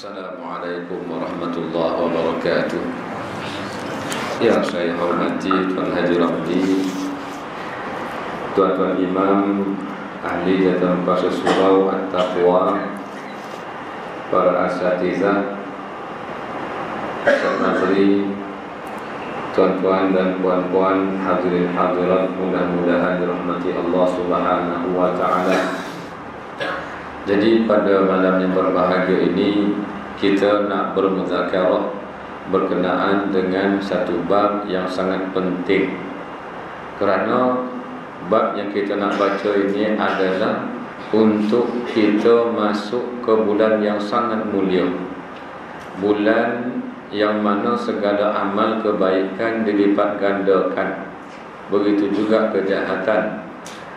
Assalamualaikum warahmatullahi wabarakatuh. Yang saya hormati Tuan Haji Ramli, Tuan-tuan Imam, Ahli Jatuh Pasir Surau At-Taqwa, para asatizah, Ustaz Nazri, tuan-tuan dan puan-puan, hadirin hadirat, mudah-mudahan dirahmati Allah Subhanahu wa ta'ala. Jadi pada malam yang berbahagia ini kita nak bermuzakarah berkenaan dengan satu bab yang sangat penting. Kerana bab yang kita nak baca ini adalah untuk kita masuk ke bulan yang sangat mulia, bulan yang mana segala amal kebaikan dilipat gandakan, begitu juga kejahatan.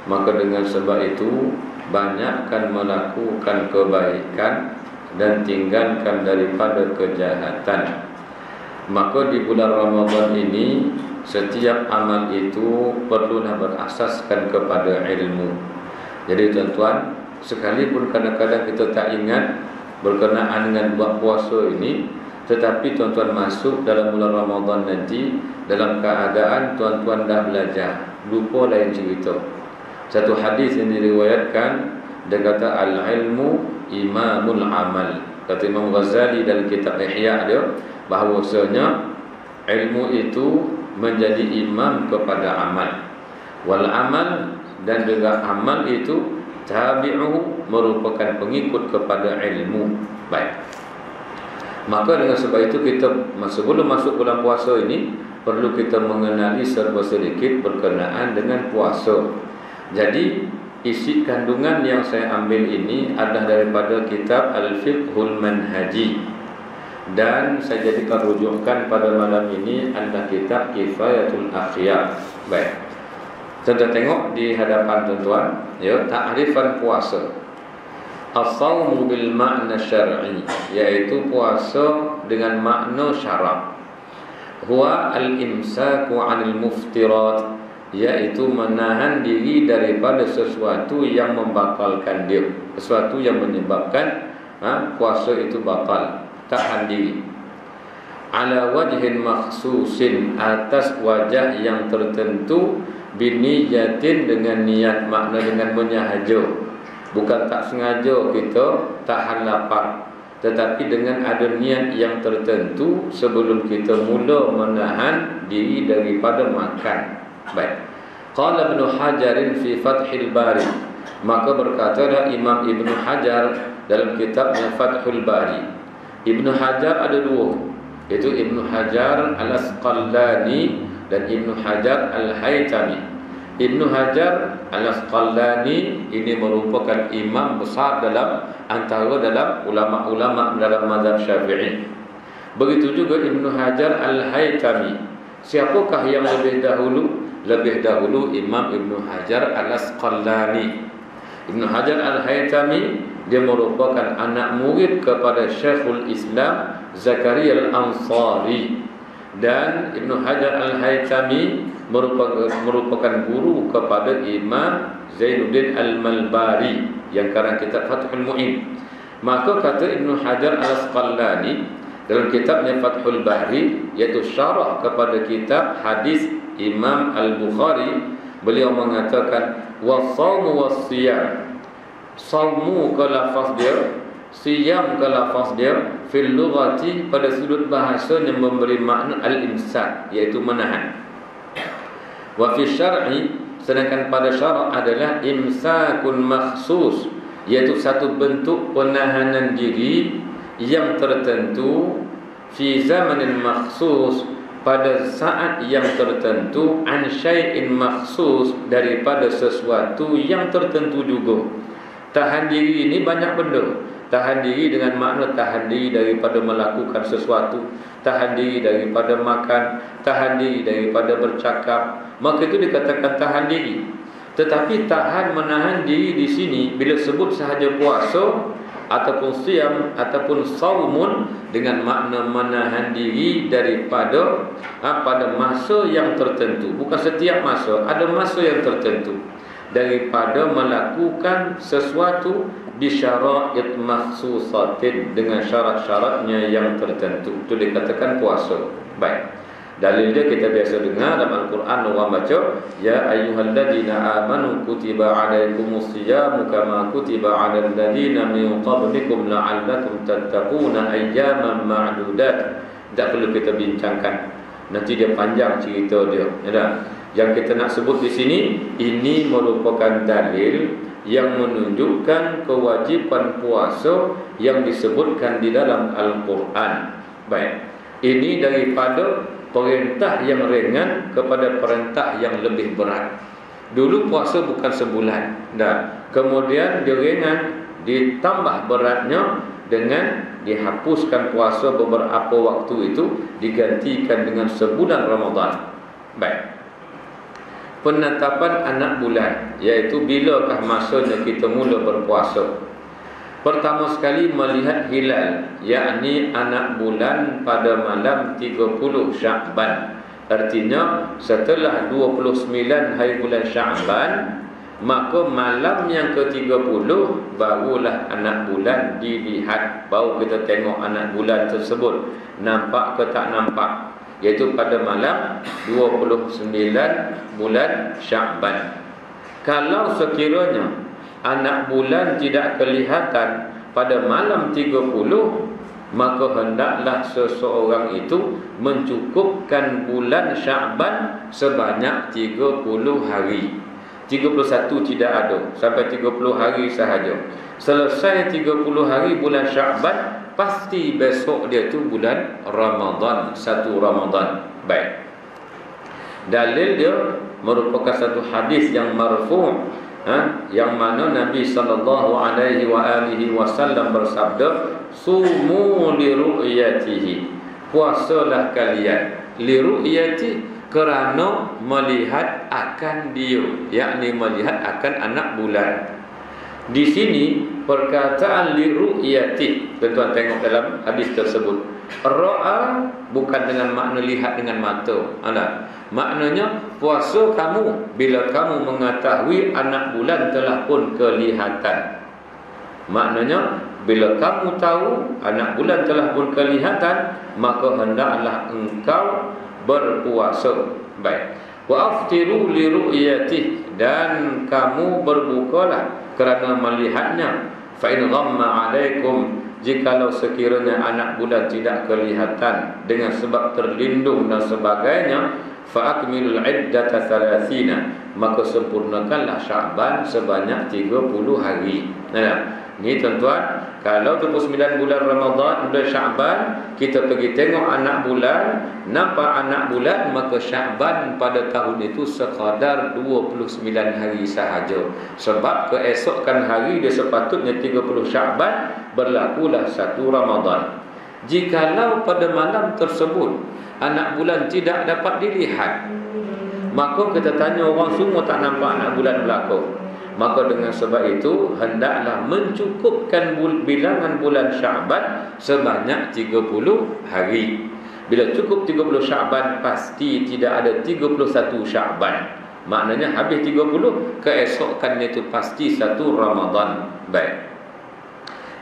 Maka dengan sebab itu banyakkan melakukan kebaikan dan tinggalkan daripada kejahatan. Maka di bulan Ramadan ini setiap amal itu perlulah berasaskan kepada ilmu. Jadi tuan-tuan, sekalipun kadang-kadang kita tak ingat berkenaan dengan buat puasa ini, tetapi tuan-tuan masuk dalam bulan Ramadan nanti dalam keadaan tuan-tuan dah belajar, lupa lain cerita. Satu hadis yang diriwayatkan, dia kata al-ilmu imamul amal. Kata Imam Ghazali dalam kitab Ihya dia, bahawasanya ilmu itu menjadi imam kepada amal. Wal amal, dan juga amal itu tabi'u, merupakan pengikut kepada ilmu. Baik. Maka dengan sebab itu kita sebelum masuk bulan puasa ini perlu kita mengenali serba sedikit berkenaan dengan puasa. Jadi isi kandungan yang saya ambil ini adalah daripada kitab Al-Fiqhul Manhaji, dan saya jadikan rujukan pada malam ini adalah kitab Kifayatul Akhyar. Baik, kita tengok di hadapan tuan-tuan, ya, ta'rifan puasa. As-sawmu bil makna syar'i, yaitu puasa dengan makna syarak. Huwa al-imsaku 'anil muftirat, yaitu menahan diri daripada sesuatu yang membatalkan dia, sesuatu yang menyebabkan puasa itu batal. Tahan diri. Ala wajhin makhsusin, atas wajah yang tertentu, biniyatin, dengan niat, makna dengan menyahaja. Bukan tak sengaja kita tahan lapar, tetapi dengan ada niat yang tertentu sebelum kita mula menahan diri daripada makan. Baik. Qala Ibnu Hajar fi Fathul Bari, maka berkatalah Imam Ibnu Hajar dalam kitabnya Fathul Bari. Ibnu Hajar ada dua, iaitu Ibnu Hajar Al-Asqalani dan Ibnu Hajar Al-Haytami. Ibnu Hajar Al-Asqalani ini merupakan imam besar antara dalam ulama-ulama dalam mazhab Syafi'i. Begitu juga Ibnu Hajar Al-Haytami. Siapakah yang lebih dahulu? Lebih dahulu Imam Ibnu Hajar Al-Asqalani. Ibnu Hajar Al-Haytami, dia merupakan anak murid kepada Syekhul Islam Zakaria Al-Ansari, dan Ibnu Hajar Al-Haytami merupakan guru kepada Imam Zainuddin Al-Malbari yang karang kitab Fathul Mu'in. Maka kata Ibnu Hajar Al-Asqalani dalam kitabnya Fathul Bari, iaitu syarah kepada kitab hadis Imam Al-Bukhari, beliau mengatakan was-sawmu was-siyam. Sawmu ke lafaz dia, siyam ke lafaz dia, fil lughati, pada sudut bahasa yang memberi makna al-imsak, iaitu menahan. Wa fi syar'i, sedangkan pada syarak adalah imsakun makhsus, iaitu satu bentuk penahanan diri yang tertentu, fi zamanin makhsus, pada saat yang tertentu, an syai'in makhsus, daripada sesuatu yang tertentu juga. Tahan diri ini banyak benda. Tahan diri dengan makna tahan diri daripada melakukan sesuatu, tahan diri daripada makan, tahan diri daripada bercakap, maka itu dikatakan tahan diri. Tetapi tahan menahan diri di sini bila sebut sahaja puasa ataupun siam ataupun saumun, dengan makna menahan diri daripada pada masa yang tertentu. Bukan setiap masa, ada masa yang tertentu, daripada melakukan sesuatu bisyara'id makhsusatin, dengan syarat-syaratnya yang tertentu. Itu dikatakan puasa. Baik. Dalil dia kita biasa dengar dalam Al-Quran, orang baca, ya ayyuhalladzina amanu kutiba alaikumus siyamu kama kutiba alal ladzina min qablikum la'allakum tattaquna ayyaman ma'dudat. Tak perlu kita bincangkan, nanti dia panjang cerita dia. Ya, yang kita nak sebut di sini, ini merupakan dalil yang menunjukkan kewajiban puasa yang disebutkan di dalam Al-Quran. Baik, ini daripada perintah yang ringan kepada perintah yang lebih berat. Dulu puasa bukan sebulan, dan kemudian dia ringan, ditambah beratnya dengan dihapuskan puasa beberapa waktu itu, digantikan dengan sebulan Ramadan. Baik. Penetapan anak bulan, iaitu bilakah masanya kita mula berpuasa. Pertama sekali melihat hilal, yakni anak bulan pada malam 30 Sya'ban. Artinya setelah 29 hari bulan Sya'ban, maka malam yang ke-30 barulah anak bulan dilihat. Baru kita tengok anak bulan tersebut nampak ke tak nampak, iaitu pada malam 29 bulan Sya'ban. Kalau sekiranya anak bulan tidak kelihatan pada malam 30, maka hendaklah seseorang itu mencukupkan bulan Sya'ban sebanyak 30 hari. 31 tidak ada, sampai 30 hari sahaja. Selesai 30 hari bulan Sya'ban, pasti besok dia tu bulan Ramadan, 1 Ramadan. Baik. Dalil dia merupakan satu hadis yang marfu', yang mana Nabi SAW bersabda, sumu li ru'yatihi, puasalah kalian li ru'yati, kerana melihat akan dia, yakni melihat akan anak bulan. Di sini perkataan li ru'yati, tuan-tuan tengok dalam hadis tersebut, ra'a bukan dengan makna lihat dengan mata. Maknanya puasa kamu bila kamu mengetahui anak bulan telah pun kelihatan. Maknanya bila kamu tahu anak bulan telah pun kelihatan, maka hendaklah engkau berpuasa. Baik. Wa aftiru li ru'yatihi, dan kamu berbukalah kerana melihatnya. Fa in ghamma 'alaikum, jikalau sekiranya anak bulan tidak kelihatan dengan sebab terlindung dan sebagainya, fa akmilul iddata 30, maka sempurnakanlah Sya'ban sebanyak 30 hari. Ni tuan-tuan, kalau 29 bulan Ramadan, bulan Sya'ban, kita pergi tengok anak bulan, nampak anak bulan, maka Sya'ban pada tahun itu sekadar 29 hari sahaja. Sebab keesokan hari dia sepatutnya 30 Sya'ban, berlakulah 1 Ramadan. Jikalau pada malam tersebut anak bulan tidak dapat dilihat, maka kita tanya orang semua tak nampak anak bulan berlaku, maka dengan sebab itu hendaklah mencukupkan bilangan bulan Sya'ban sebanyak 30 hari. Bila cukup 30 Sya'ban, pasti tidak ada 31 Sya'ban. Maknanya habis 30, keesokannya itu pasti 1 Ramadan. Baik.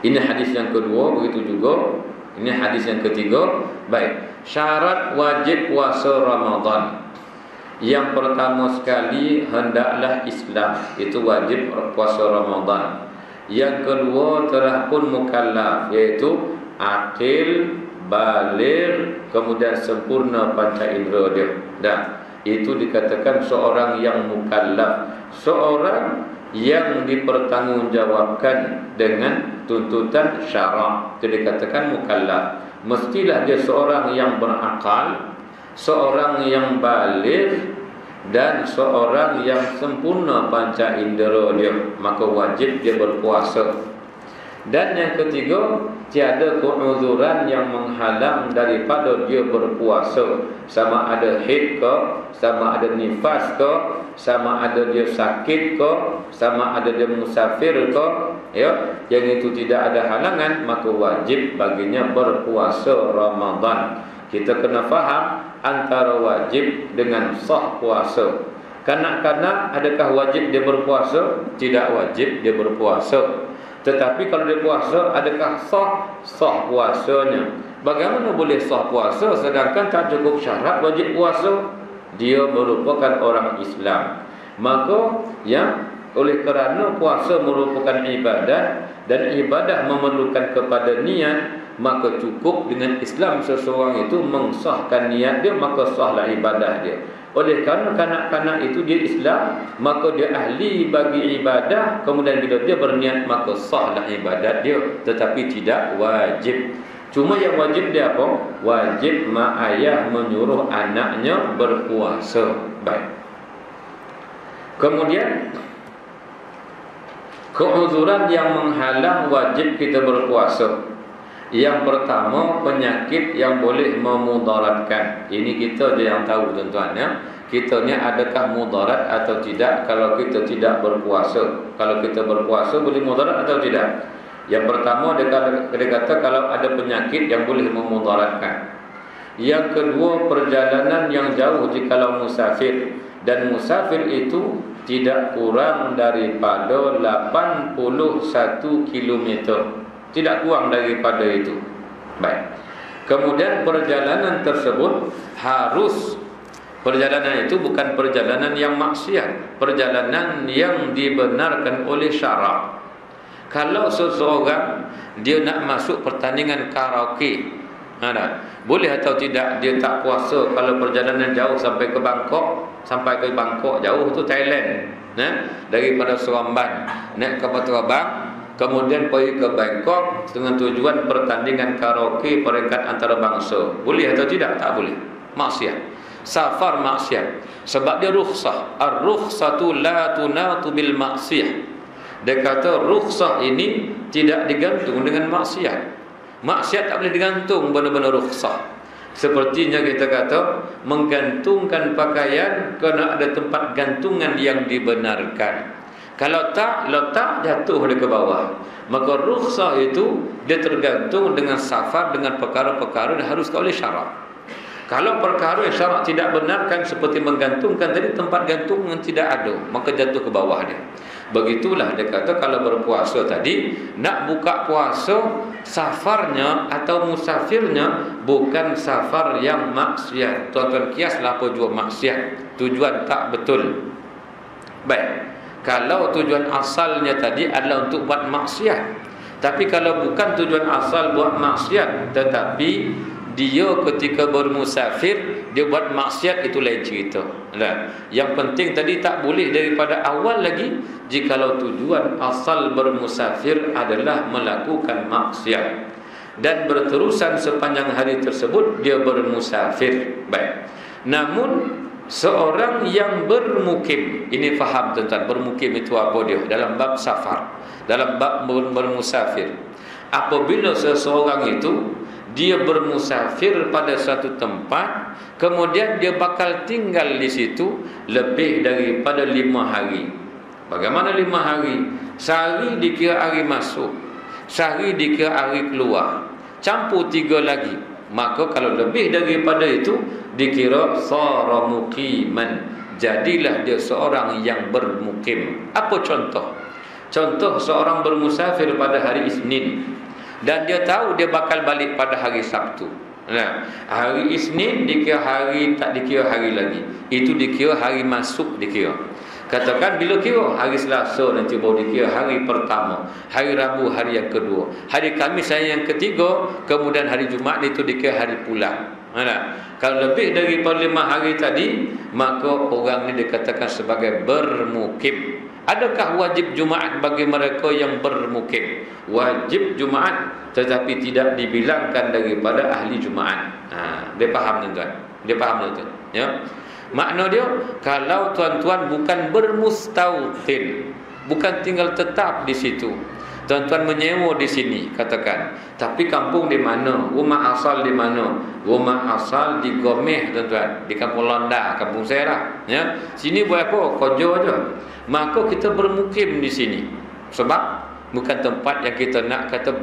Ini hadis yang kedua, begitu juga. Ini hadis yang ketiga. Baik. Syarat wajib puasa Ramadan. Yang pertama sekali, hendaklah Islam, itu wajib puasa Ramadan. Yang kedua, telah pun mukallaf, iaitu akil, baligh, kemudian sempurna panca indera dia. Dan itu dikatakan seorang yang mukallaf, seorang yang dipertanggungjawabkan dengan tuntutan syarak, itu dikatakan mukallaf. Mestilah dia seorang yang berakal, seorang yang baligh, dan seorang yang sempurna panca indera dia, maka wajib dia berpuasa. Dan yang ketiga, tiada keuzuran yang menghalang daripada dia berpuasa, sama ada haid ke, sama ada nifas ke, sama ada dia sakit ke, sama ada dia musafir ke, ya, yang itu tidak ada halangan, maka wajib baginya berpuasa Ramadan. Kita kena faham antara wajib dengan sah puasa. Kanak-kanak adakah wajib dia berpuasa? Tidak wajib dia berpuasa. Tetapi kalau dia puasa, adakah sah puasanya? Bagaimana boleh sah puasa sedangkan tak cukup syarat wajib puasa? Dia merupakan orang Islam. Maka oleh kerana puasa merupakan ibadat dan ibadah memerlukan kepada niat, maka cukup dengan Islam seseorang itu mensahkan niat dia, maka sahlah ibadah dia. Oleh kerana kanak-kanak itu dia Islam, maka dia ahli bagi ibadah. Kemudian bila dia berniat, maka sahlah ibadat dia, tetapi tidak wajib. Cuma yang wajib dia apa? Wajib mak ayah menyuruh anaknya berpuasa. Baik. Kemudian keuzuran yang menghalang wajib kita berpuasa. Yang pertama, penyakit yang boleh memudaratkan. Ini kita je yang tahu tuan-tuan ya. Kita ni adakah mudarat atau tidak kalau kita tidak berpuasa. Kalau kita berpuasa boleh mudarat atau tidak? Yang pertama dia kata kalau ada penyakit yang boleh memudaratkan. Yang kedua, perjalanan yang jauh jikalau musafir. Dan musafir itu tidak kurang daripada 81 kilometer. Tidak kurang daripada itu. Baik. Kemudian perjalanan tersebut harus, perjalanan itu bukan perjalanan yang maksiat, perjalanan yang dibenarkan oleh syarak. Kalau seseorang dia nak masuk pertandingan karaoke, boleh atau tidak dia tak puasa kalau perjalanan jauh sampai ke Bangkok? Sampai ke Bangkok jauh tu Thailand, daripada Seremban naik ke Batu Abang, kemudian pergi ke Bangkok dengan tujuan pertandingan karaoke peringkat antarabangsa. Boleh atau tidak? Tak boleh. Maksiat. Safar maksiat. Sebab dia rukhsah. Ar-rukhsatu la tunatu bil maksiyah. Dia kata rukhsah ini tidak digantung dengan maksiat. Maksiat tak boleh digantung benar-benar rukhsah. Sepertinya kita kata menggantungkan pakaian kerana ada tempat gantungan yang dibenarkan. Kalau tak, letak jatuh dia ke bawah. Maka rukhsah itu dia tergantung dengan safar, dengan perkara-perkara yang harus oleh syarak. Kalau perkara yang syarak tidak benarkan seperti menggantungkan tadi, tempat gantungan tidak ada, maka jatuh ke bawah dia. Begitulah dia kata kalau berpuasa tadi, nak buka puasa safarnya atau musafirnya bukan safar yang maksiat. Tuan-tuan kiaslah apa jua maksiat, tujuan tak betul. Baik. Kalau tujuan asalnya tadi adalah untuk buat maksiat, tapi kalau bukan tujuan asal buat maksiat, tetapi dia ketika bermusafir dia buat maksiat, itu lain cerita. Yang penting tadi tak boleh daripada awal lagi jikalau tujuan asal bermusafir adalah melakukan maksiat dan berterusan sepanjang hari tersebut dia bermusafir. Baik. Namun seorang yang bermukim, ini faham tuan-tuan, bermukim itu apa dia? Dalam bab safar, dalam bab bermusafir. Apabila seseorang itu dia bermusafir pada satu tempat, kemudian dia bakal tinggal di situ lebih daripada 5 hari. Bagaimana 5 hari? Sehari dikira hari masuk, sehari dikira hari keluar, campur 3 lagi. Maka kalau lebih daripada itu dikira sara muqiman, jadilah dia seorang yang bermukim. Apa contoh? Contoh seorang bermusafir pada hari Isnin dan dia tahu dia bakal balik pada hari Sabtu. Hari Isnin dikira hari, tak dikira hari lagi. Itu dikira hari masuk dikira. Katakan bila kira hari Selasa nanti baru dikira hari pertama, hari Rabu hari yang kedua, hari Khamis hari yang ketiga, kemudian hari Jumaat itu dikira hari pulang. Kalau lebih daripada 5 hari tadi, maka orang ini dikatakan sebagai bermukim. Adakah wajib Jumaat bagi mereka yang bermukim? Wajib Jumaat, tetapi tidak dibilangkan daripada ahli Jumaat. Dia faham tuan-tuan? Dia faham tuan-tuan? Ya. Makna dia, kalau tuan-tuan bukan bermustautin, bukan tinggal tetap di situ, tuan-tuan menyewa di sini, katakan, tapi kampung di mana? Rumah asal di mana? Rumah asal di Gomeh tuan-tuan, di Kampung Londa, kampung saya lah. Ya, sini buat apa? Kerja aja. Maka kita bermukim di sini. Sebab bukan tempat yang kita nak kata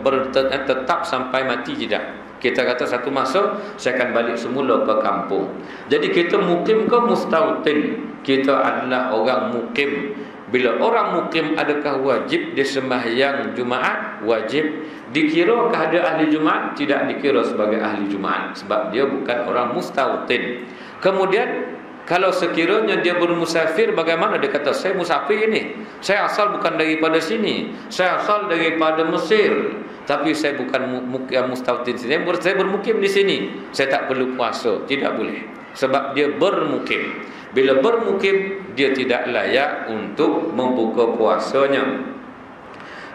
tetap sampai mati, tidak. Kita kata satu masa saya akan balik semula ke kampung. Jadi kita mukim ke mustautin? Kita adalah orang mukim Bila orang mukim, adakah wajib dia sembahyang Jumaat? Wajib. Dikirakah dia ahli Jumaat? Tidak dikira sebagai ahli Jumaat, sebab dia bukan orang mustautin. Kemudian kalau sekiranya dia bermusafir, bagaimana? Dia kata, saya musafir ini, saya asal bukan daripada sini, saya asal daripada Mesir, tapi saya bukan mustautin sini, saya bermukim di sini, saya tak perlu puasa. Tidak boleh, sebab dia bermukim. Bila bermukim, dia tidak layak untuk membuka puasanya.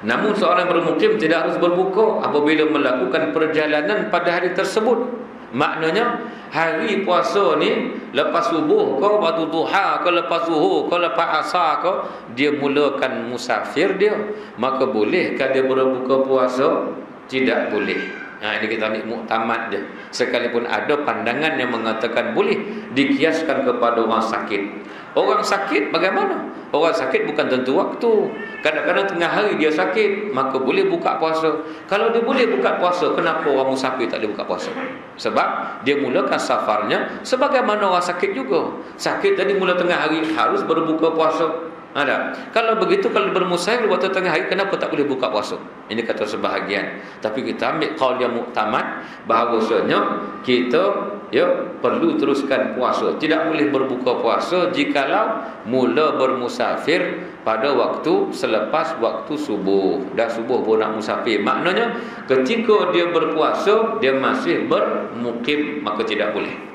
Namun seorang bermukim tidak harus berbuka apabila melakukan perjalanan pada hari tersebut. Maknanya hari puasa ni lepas subuh ke, waktu duha ke, lepas zuhur ke, lepas asar ke, dia mulakan musafir dia, maka bolehkah dia berbuka puasa? Tidak boleh. Ini kita ambil muktamad je. Sekalipun ada pandangan yang mengatakan boleh, dikiaskan kepada orang sakit. Orang sakit bagaimana? Orang sakit bukan tentu waktu. Kadang-kadang tengah hari dia sakit, maka boleh buka puasa. Kalau dia boleh buka puasa, kenapa orang musafir tak boleh buka puasa? Sebab dia mulakan safarnya sebagaimana orang sakit juga. Sakit tadi mula tengah hari, harus berbuka puasa. Ada. Kalau begitu, kalau bermusafir waktu tengah hari, kenapa tak boleh buka puasa? Ini kata sebahagian. Tapi kita ambil qaul yang muktamad, bahawasanya kita perlu teruskan puasa. Tidak boleh berbuka puasa jikalau mula bermusafir pada waktu selepas waktu subuh. Dah subuh pun nak musafir. Maknanya ketika dia berpuasa, dia masih bermukim, maka tidak boleh.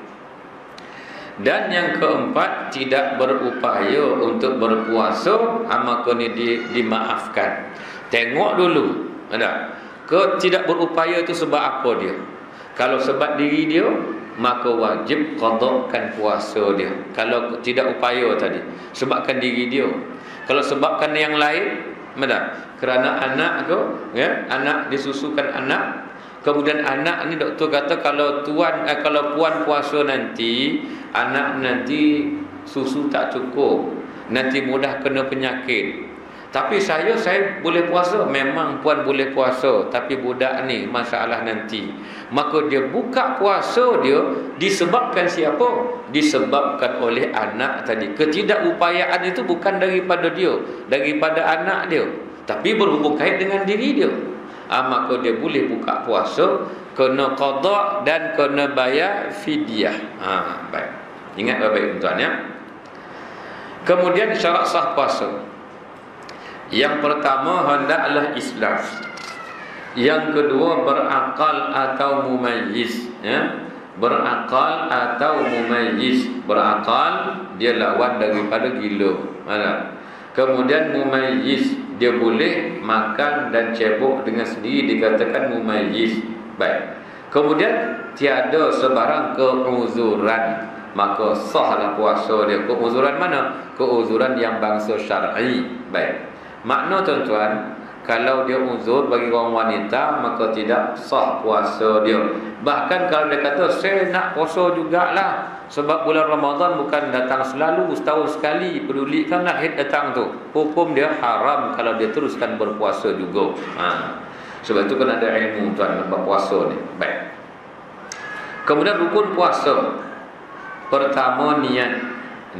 Dan yang keempat, tidak berupaya untuk berpuasa, maka ni dimaafkan. Tengok dulu, ada tidak berupaya itu sebab apa dia? Kalau sebab diri dia, maka wajib qadakan puasa dia. Kalau tidak upaya tadi, sebabkan diri dia. Kalau sebabkan yang lain, ada kerana anak ke, anak disusukan anak. Kemudian anak ni doktor kata kalau puan puasa nanti, anak nanti susu tak cukup, nanti mudah kena penyakit. Tapi saya boleh puasa. Memang puan boleh puasa, tapi budak ni masalah nanti. Maka dia buka puasa dia disebabkan siapa? Disebabkan oleh anak tadi. Ketidakupayaan itu bukan daripada dia, daripada anak dia, tapi berhubung kait dengan diri dia. Maka dia boleh buka puasa, kena qada dan kena bayar fidyah. Baik. Ingat baik-baik tuan ya. Kemudian syarat sah puasa. Yang pertama, hendaklah Islam. Yang kedua, berakal atau mumayyiz, ya. Berakal atau mumayyiz. Berakal dia lawan daripada gila. Kemudian mumayyiz, dia boleh makan dan cebok dengan sendiri, dikatakan mumayyiz. Baik. Kemudian tiada sebarang keuzuran, maka sahlah puasa dia. Keuzuran mana? Keuzuran yang bangsa syar'i. Baik. Makna tuan-tuan, kalau dia uzur bagi orang wanita, maka tidak sah puasa dia. Bahkan kalau dia kata saya nak puasa jugalah, sebab bulan Ramadan bukan datang selalu, setahun sekali, pedulikanlah haid datang tu. Hukum dia haram kalau dia teruskan berpuasa juga. Sebab itu kan ada ilmu tuan tentang puasa ni. Baik. Kemudian rukun puasa. Pertama, niat.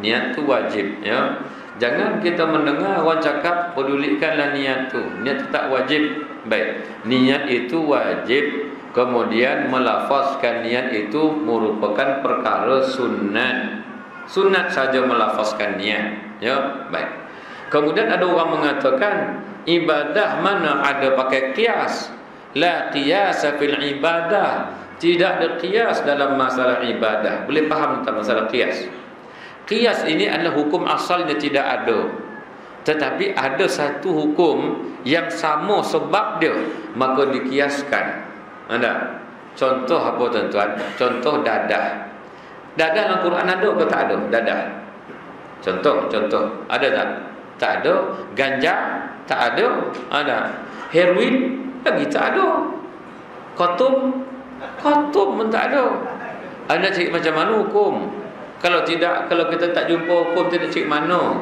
Niat tu wajib, ya. Jangan kita mendengar orang cakap pedulikanlah niat tu. Niat tak wajib. Baik. Niat itu wajib. Kemudian melafazkan niat itu merupakan perkara sunat. Sunat saja melafazkan niat. Ya, baik. Kemudian ada orang mengatakan ibadah mana ada pakai qiyas? La qiyasa fil ibadah. Tidak ada qiyas dalam masalah ibadah. Boleh faham tentang masalah qiyas? Qiyas ini adalah hukum asalnya tidak ada, tetapi ada satu hukum yang sama sebab dia, maka dikiaskan. Ada contoh apa tuan-tuan? Contoh dadah. Dadah dalam Quran ada ke tak ada? Dadah. Contoh ada tak? Tak ada. Ganja tak ada. Ada. Heroin lagi tak ada. Khatum pun tak ada. Anda cari macam mana hukum? Kalau kita tak jumpa hukum, tidak cik mana.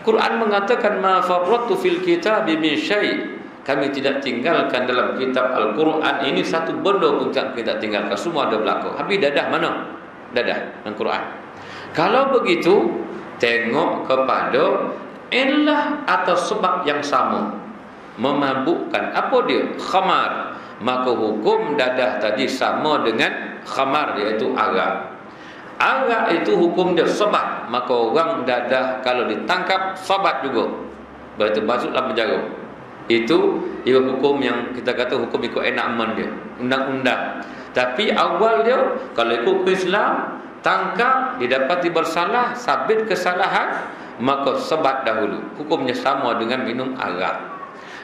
Quran mengatakan ma farrattu fil kitabi min syai'. Kami tidak tinggalkan dalam kitab Al-Quran ini satu benda pun kita tinggalkan. Semua ada berlaku. Habis dadah mana? Dadah dalam Quran. Kalau begitu, tengok kepada illah atau sebab yang sama, memabukkan. Apa dia? Khamar. Maka hukum dadah tadi sama dengan khamar, iaitu arak. Arak itu hukum dia sabat. Maka orang dadah kalau ditangkap sabat juga, berarti masuklah penjara. Itu ia hukum yang kita kata hukum ikut enakmen dia, undang-undang. Tapi awal dia kalau ikut Islam, tangkap, didapati bersalah, sabit kesalahan, maka sabat dahulu. Hukumnya sama dengan minum arak.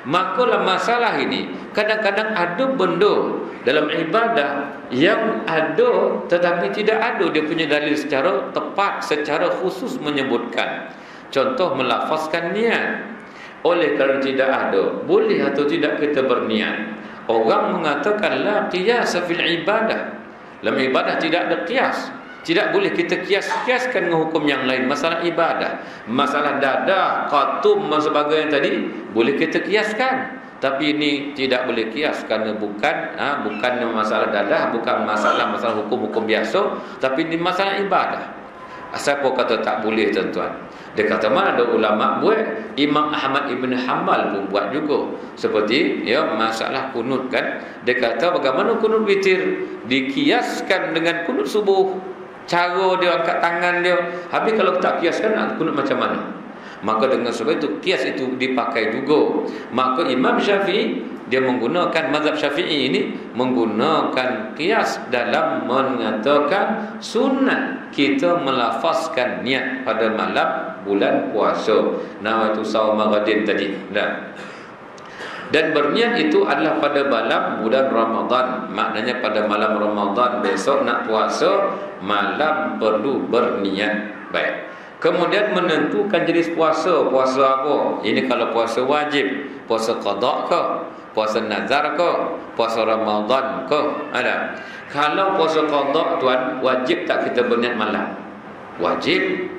Makalah masalah ini, kadang-kadang ada benda dalam ibadah yang ada tetapi tidak ada dia punya dalil secara tepat, secara khusus menyebutkan. Contoh melafazkan niat. Oleh kerana tidak ada, boleh atau tidak kita berniat. Orang mengatakan la qiyas fil ibadah. Dalam ibadah tidak ada qiyas. Tidak boleh kita kias-kiaskan dengan hukum yang lain. Masalah ibadah, masalah dadah, khatum dan sebagainya tadi boleh kita kiaskan. Tapi ini tidak boleh kias kerana bukan masalah dadah, bukan masalah hukum-hukum biasa, tapi ini masalah ibadah. Siapa kata tak boleh, tuan-tuan? Dia kata mana ada ulama buat? Imam Ahmad Ibn Hanbal pun buat juga. Seperti masalah kunut kan. Dia kata bagaimana kunut witir dikiaskan dengan kunut subuh. Cara dia angkat tangan dia. Habis kalau tak kiaskan nak kunut macam mana? Maka dengan sebab itu kias itu dipakai juga. Maka Imam Syafi'i dia menggunakan mazhab Syafi'i ini menggunakan kias dalam mengatakan sunat kita melafazkan niat pada malam bulan puasa. Nawaitu shauma ghadin tadi. Dan berniat itu adalah pada malam bulan Ramadan. Maknanya pada malam Ramadan besok nak puasa, malam perlu berniat. Baik. Kemudian menentukan jenis puasa. Puasa apa? Ini kalau puasa wajib, puasa qada ke, puasa nazar ke, puasa Ramadan ke? Ada. Kalau puasa qada, tuan, wajib tak kita berniat malam? Wajib.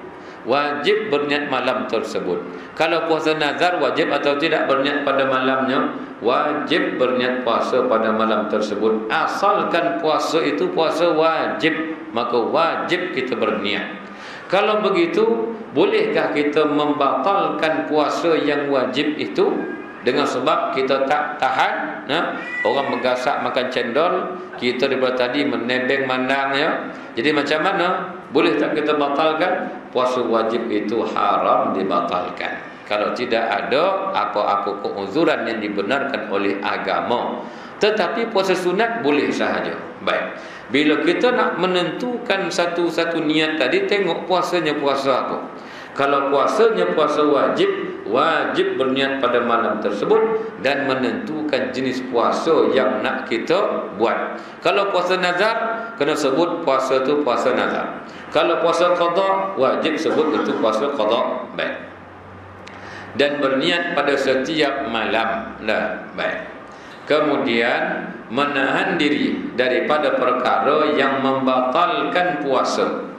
Wajib berniat malam tersebut. Kalau puasa nazar wajib atau tidak berniat pada malamnya? Wajib berniat puasa pada malam tersebut. Asalkan puasa itu puasa wajib, maka wajib kita berniat. Kalau begitu, bolehkah kita membatalkan puasa yang wajib itu dengan sebab kita tak tahan? Orang menggasak makan cendol, kita daripada tadi menebeng mandang Jadi macam mana? Boleh tak kita batalkan? Puasa wajib itu haram dibatalkan kalau tidak ada apa-apa keuzuran yang dibenarkan oleh agama. Tetapi puasa sunat boleh sahaja. Baik. Bila kita nak menentukan satu-satu niat tadi, tengok puasanya puasa apa. Kalau puasanya puasa wajib, wajib berniat pada malam tersebut dan menentukan jenis puasa yang nak kita buat. Kalau puasa nazar, kena sebut puasa itu puasa nazar. Kalau puasa qada, wajib sebut itu puasa qada. Baik. Dan berniat pada setiap malam. Baik. Kemudian menahan diri daripada perkara yang membatalkan puasa.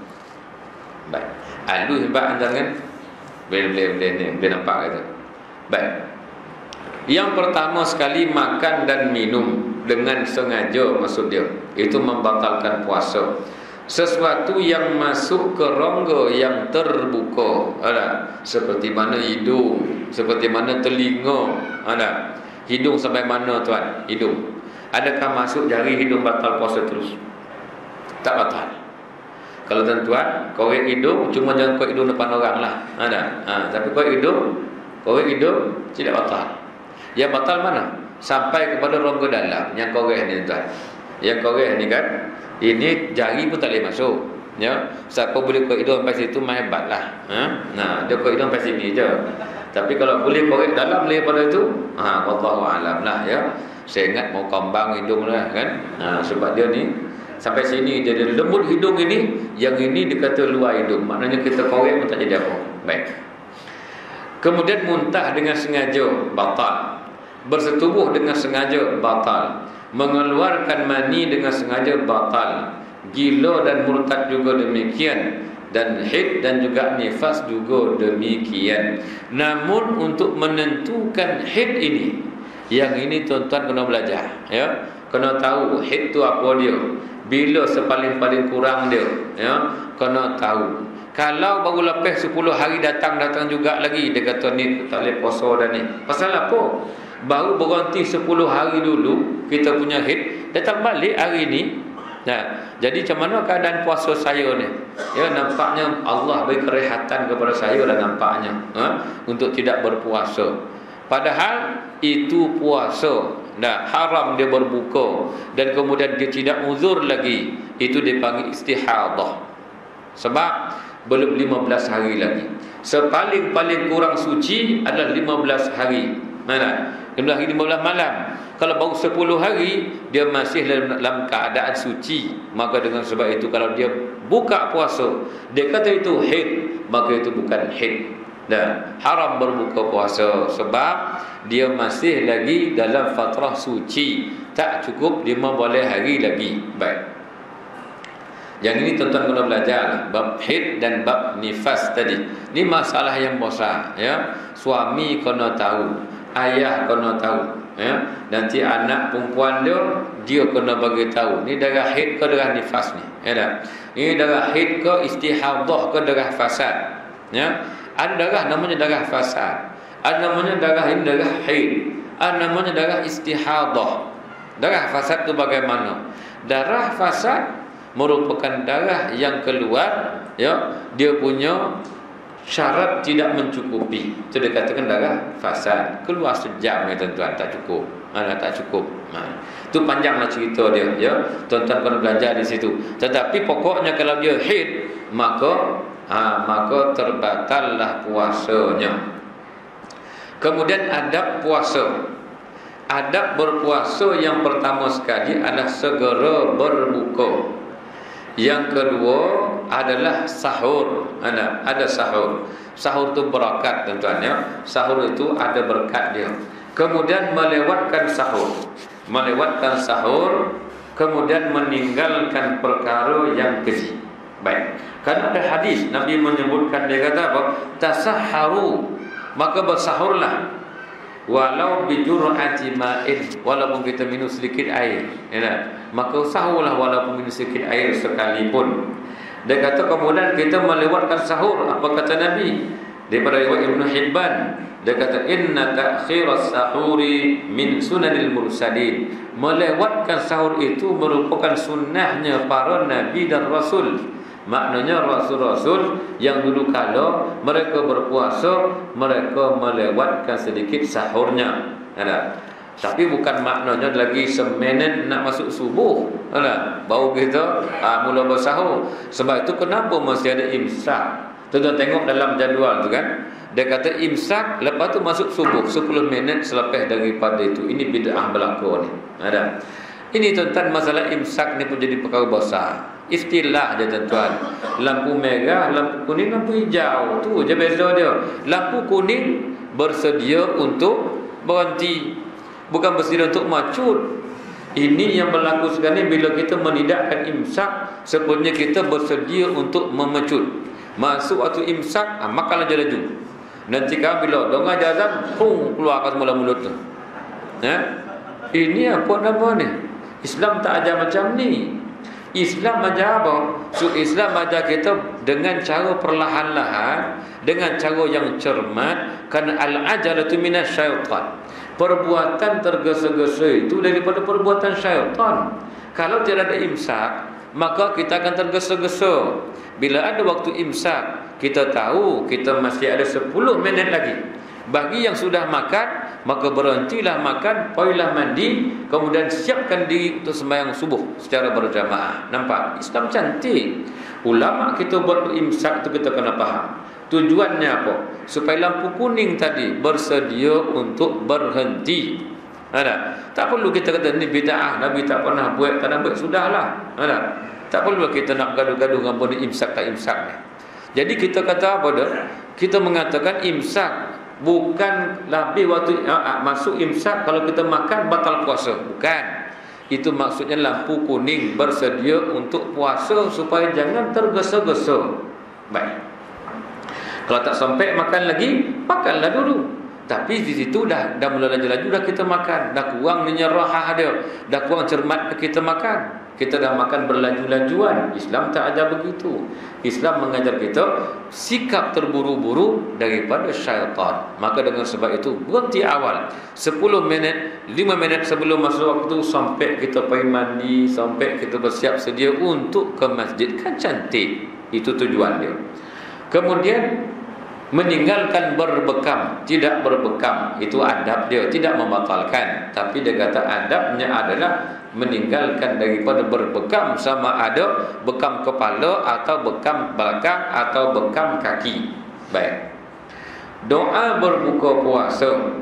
Baik. Alu hebat anda kan? Boleh nampak itu. Baik. Yang pertama sekali, makan dan minum dengan sengaja, maksud dia itu membatalkan puasa. Sesuatu yang masuk ke rongga yang terbuka, seperti mana hidung, seperti mana telinga, hidung sampai mana, tuan? Hidung. Adakah masuk jari hidung batal puasa terus? Tak batal. Kalau tuan-tuan korek hidung, cuma jangan korek hidung depan orang lah. Tapi korek hidung tidak batal. Yang batal mana? Sampai kepada rongga dalam. Yang korek ni, tuan. Yang korek ni kan, ini jari pun tak boleh masuk. Siapa boleh korek hidung sampai situ, main hebat lah. Dia korek hidung sampai sini je. Tapi kalau boleh korek dalam daripada itu, wallahu alam lah. Saya ingat mau kambang hidung lah kan. Sebab dia ni sampai sini jadi lembut hidung ini, yang ini dikata luar hidung. Maknanya kita korek pun tak jadi apa. Baik. Kemudian muntah dengan sengaja, batal. Bersetubuh dengan sengaja, batal. Mengeluarkan mani dengan sengaja, batal. Gila dan murtad juga demikian. Dan haid dan juga nifas juga demikian. Namun untuk menentukan haid ini, yang ini tuan-tuan kena belajar, kena tahu haid tu apa dia, bila sepaling-paling kurang dia, kena tahu. Kalau baru lepas 10 hari datang juga lagi, dia kata ni tak boleh puasa dah ni. Pasal apa? Baru berhenti 10 hari dulu kita punya haid, datang balik hari ni. Nah, jadi macam mana keadaan puasa saya ni? Ya, nampaknya Allah beri kerehatan kepada saya dah nampaknya, untuk tidak berpuasa. Padahal itu puasa, dah haram dia berbuka, dan kemudian dia tidak uzur lagi. Itu dipanggil istihadah. Sebab belum 15 hari lagi. Sepaling-paling kurang suci adalah 15 hari. Mana? 15 hari 15 malam. Kalau baru 10 hari dia masih dalam keadaan suci, maka dengan sebab itu kalau dia buka puasa, dia kata itu haid, maka itu bukan haid. Dan haram berbuka puasa sebab dia masih lagi dalam fatrah suci, tak cukup 15 hari lagi. Baik. Yang ini tuan-tuan kena belajar bab haid dan bab nifas tadi. Ini masalah yang besar, ya. Suami kena tahu, ayah kena tahu, ya. Nanti anak perempuan dia kena bagi tahu. Ni darah haid ke darah nifas ni, ya dah. Ini darah haid ke istihadah ke darah fasad, ya. Ada darah namanya darah fasad, ada namanya darah ini darah haid, ada namanya darah istihadah. Darah fasad tu bagaimana? Darah fasad merupakan darah yang keluar, ya, dia punya syarat tidak mencukupi. Itu dia katakan darah fasad. Keluar sejam ya tuan-tuan, tak cukup. Tak cukup. Itu panjanglah cerita dia, ya. Tuan-tuan kena belajar di situ. Tetapi pokoknya kalau dia haid, maka terbatallah puasanya. Kemudian adab puasa. Adab berpuasa yang pertama sekali adalah segera berbuka. Yang kedua adalah sahur. Ada sahur. Sahur itu berkat tuan-tuan, ya. Sahur itu ada berkat dia. Kemudian melewatkan sahur, kemudian meninggalkan perkara yang keji. Baik. Karena ada hadis Nabi menyebutkan, dia kata apa? Tasahharu, maka bersahurlah. Walau bijur'ati ma'in, walaupun kita minum sedikit air, ya, maka sahurlah walaupun minum sedikit air sekalipun. Dia kata kemudian kita melewatkan sahur. Apa kata Nabi? Daripada riwayat Ibnu Hibban, dia kata inna ta'khiras sahuri min sunanil mursalin. Melewatkan sahur itu merupakan sunnahnya para nabi dan rasul. Maknanya rasul-rasul yang dulu kala mereka berpuasa, mereka melewatkan sedikit sahurnya. Ada. Tapi bukan maknanya lagi seminit nak masuk subuh, ada. Baru kita mula bersahur. Sebab itu kenapa mesti ada imsak? Tuan-tuan tengok dalam jadual tu kan. Dia kata imsak, lepas tu masuk subuh 10 minit selepas daripada itu. Ini bid'ah berlaku ni. Ada. Ini tuan-tuan, masalah imsak ni pun jadi perkara besar. Istilah je tuan-tuan. Lampu merah, lampu kuning, lampu hijau. Tu je beza dia. Lampu kuning bersedia untuk berhenti, bukan bersedia untuk macut. Ini yang berlaku sekarang ni, bila kita menidakkan imsak, sebenarnya kita bersedia untuk memecut. Masuk waktu imsak, makanlah je laju. Nanti kan bila dengar azan, keluar kat mulut tu. Ini apa nama ni? Islam tak ajar macam ni. Islam ajar apa? So, Islam ajar kita dengan cara perlahan-lahan, dengan cara yang cermat. Kerana al-ajalatu minasyaitan. Perbuatan tergesa-gesa itu daripada perbuatan syaitan. Kalau tidak ada imsak, maka kita akan tergesa-gesa. Bila ada waktu imsak, kita tahu kita masih ada 10 minit lagi. Bagi yang sudah makan, maka berhentilah makan, pergilah mandi, kemudian siapkan diri untuk sembahyang subuh secara berjamaah. Nampak? Islam cantik. Ulama kita buat imsak itu kita kena faham. Tujuannya apa? Supaya lampu kuning tadi bersedia untuk berhenti. Ada. Tak perlu kita kata ni bid'ah, Nabi tak pernah buat, tak nak buat, sudahlah. Ada. Tak perlu kita nak gaduh-gaduh dengan benda imsak tak imsak ni. Jadi kita kata apa dah? Kita mengatakan imsak bukan lebih waktu masuk imsak kalau kita makan batal puasa. Bukan. Itu maksudnya lampu kuning bersedia untuk puasa supaya jangan tergesa-gesa. Baik. Kalau tak sampai makan lagi, makanlah dulu. Tapi di situ dah mula laju-laju dah kita makan, dah kurang nyerah dia, dah kurang cermat kita makan. Kita dah makan berlaju-lajuan. Islam tak ada begitu. Islam mengajar kita sikap terburu-buru daripada syaitan. Maka dengan sebab itu berhenti awal 10 minit, 5 minit sebelum masuk waktu, sampai kita pergi mandi, sampai kita bersiap sedia untuk ke masjid. Kan cantik. Itu tujuan dia. Kemudian meninggalkan berbekam, tidak berbekam, itu adab dia, tidak membatalkan. Tapi dia kata adabnya adalah meninggalkan daripada berbekam, sama ada bekam kepala atau bekam belakang atau bekam kaki. Baik. Doa berbuka puasa,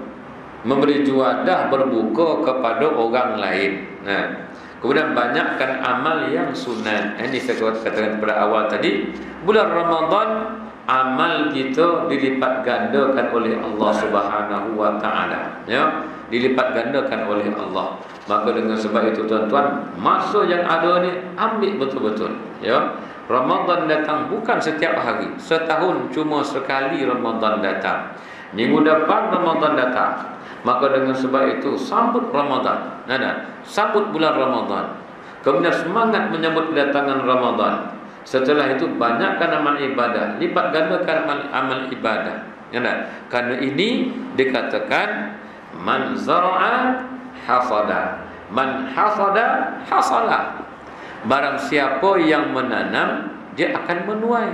memberi juadah berbuka kepada orang lain. Nah, kemudian banyakkan amal yang sunat. Ini saya katakan pada awal tadi, bulan Ramadan amal kita dilipat gandakan oleh Allah Subhanahu wa taala, ya, dilipat gandakan oleh Allah. Maka dengan sebab itu tuan-tuan, masa yang ada ni ambil betul-betul, ya. Ramadan datang bukan setiap hari, setahun cuma sekali Ramadan datang. Minggu depan Ramadan datang. Maka dengan sebab itu sambut Ramadan. Sambut bulan Ramadan. Kemudian semangat menyambut kedatangan Ramadan. Setelah itu banyakkan amal ibadah, lipat gandakan amal ibadah. Karena ini dikatakan man zara'a hasada, man hasada hasala. Barang siapa yang menanam, dia akan menuai.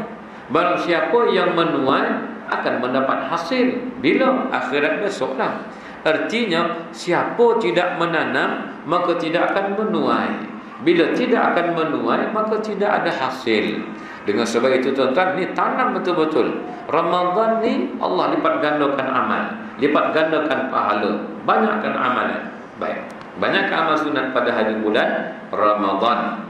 Barang siapa yang menuai akan mendapat hasil. Bila? Akhirat besoklah. Artinya siapa tidak menanam maka tidak akan menuai. Bila tidak akan menuai maka tidak ada hasil. Dengan sebab itu tuan-tuan, ni tanam betul-betul. Ramadan ni Allah lipat gandakan amal, lipat gandakan pahala, banyakkan amalan. Baik, banyakkan amal sunat pada hari bulan Ramadan.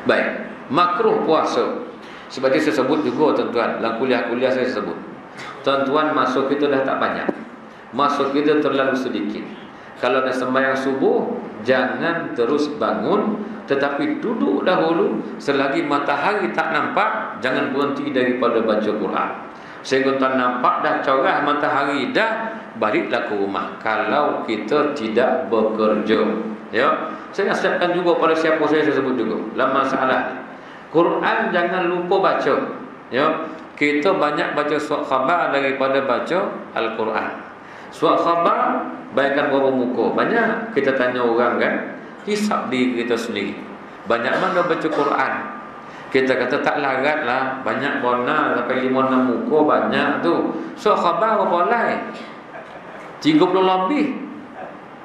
Baik, makruh puasa. Seperti saya sebut juga tuan-tuan, dalam kuliah-kuliah saya sebut, tuan-tuan masuk kita dah tak banyak, masuk kita terlalu sedikit. Kalau dah sembahyang subuh, jangan terus bangun, tetapi duduk dahulu selagi matahari tak nampak. Jangan berhenti daripada baca Quran sehingga tuan nampak dah corah matahari dah, baliklah ke rumah. Kalau kita tidak bekerja, ya, saya nasihatkan juga pada siapa saya sebut juga dalam masalah Quran, jangan lupa baca, ya. Kita banyak baca surat khabar daripada baca Al-Quran. Surat khabar bayangkan berapa muka. Banyak kita tanya orang kan, hisap diri kita sendiri, banyak mana baca Quran. Kita kata tak larat lah, banyak warna sampai 5-6 muka, banyak tu. Surat khabar berapa lai? 30 lebih.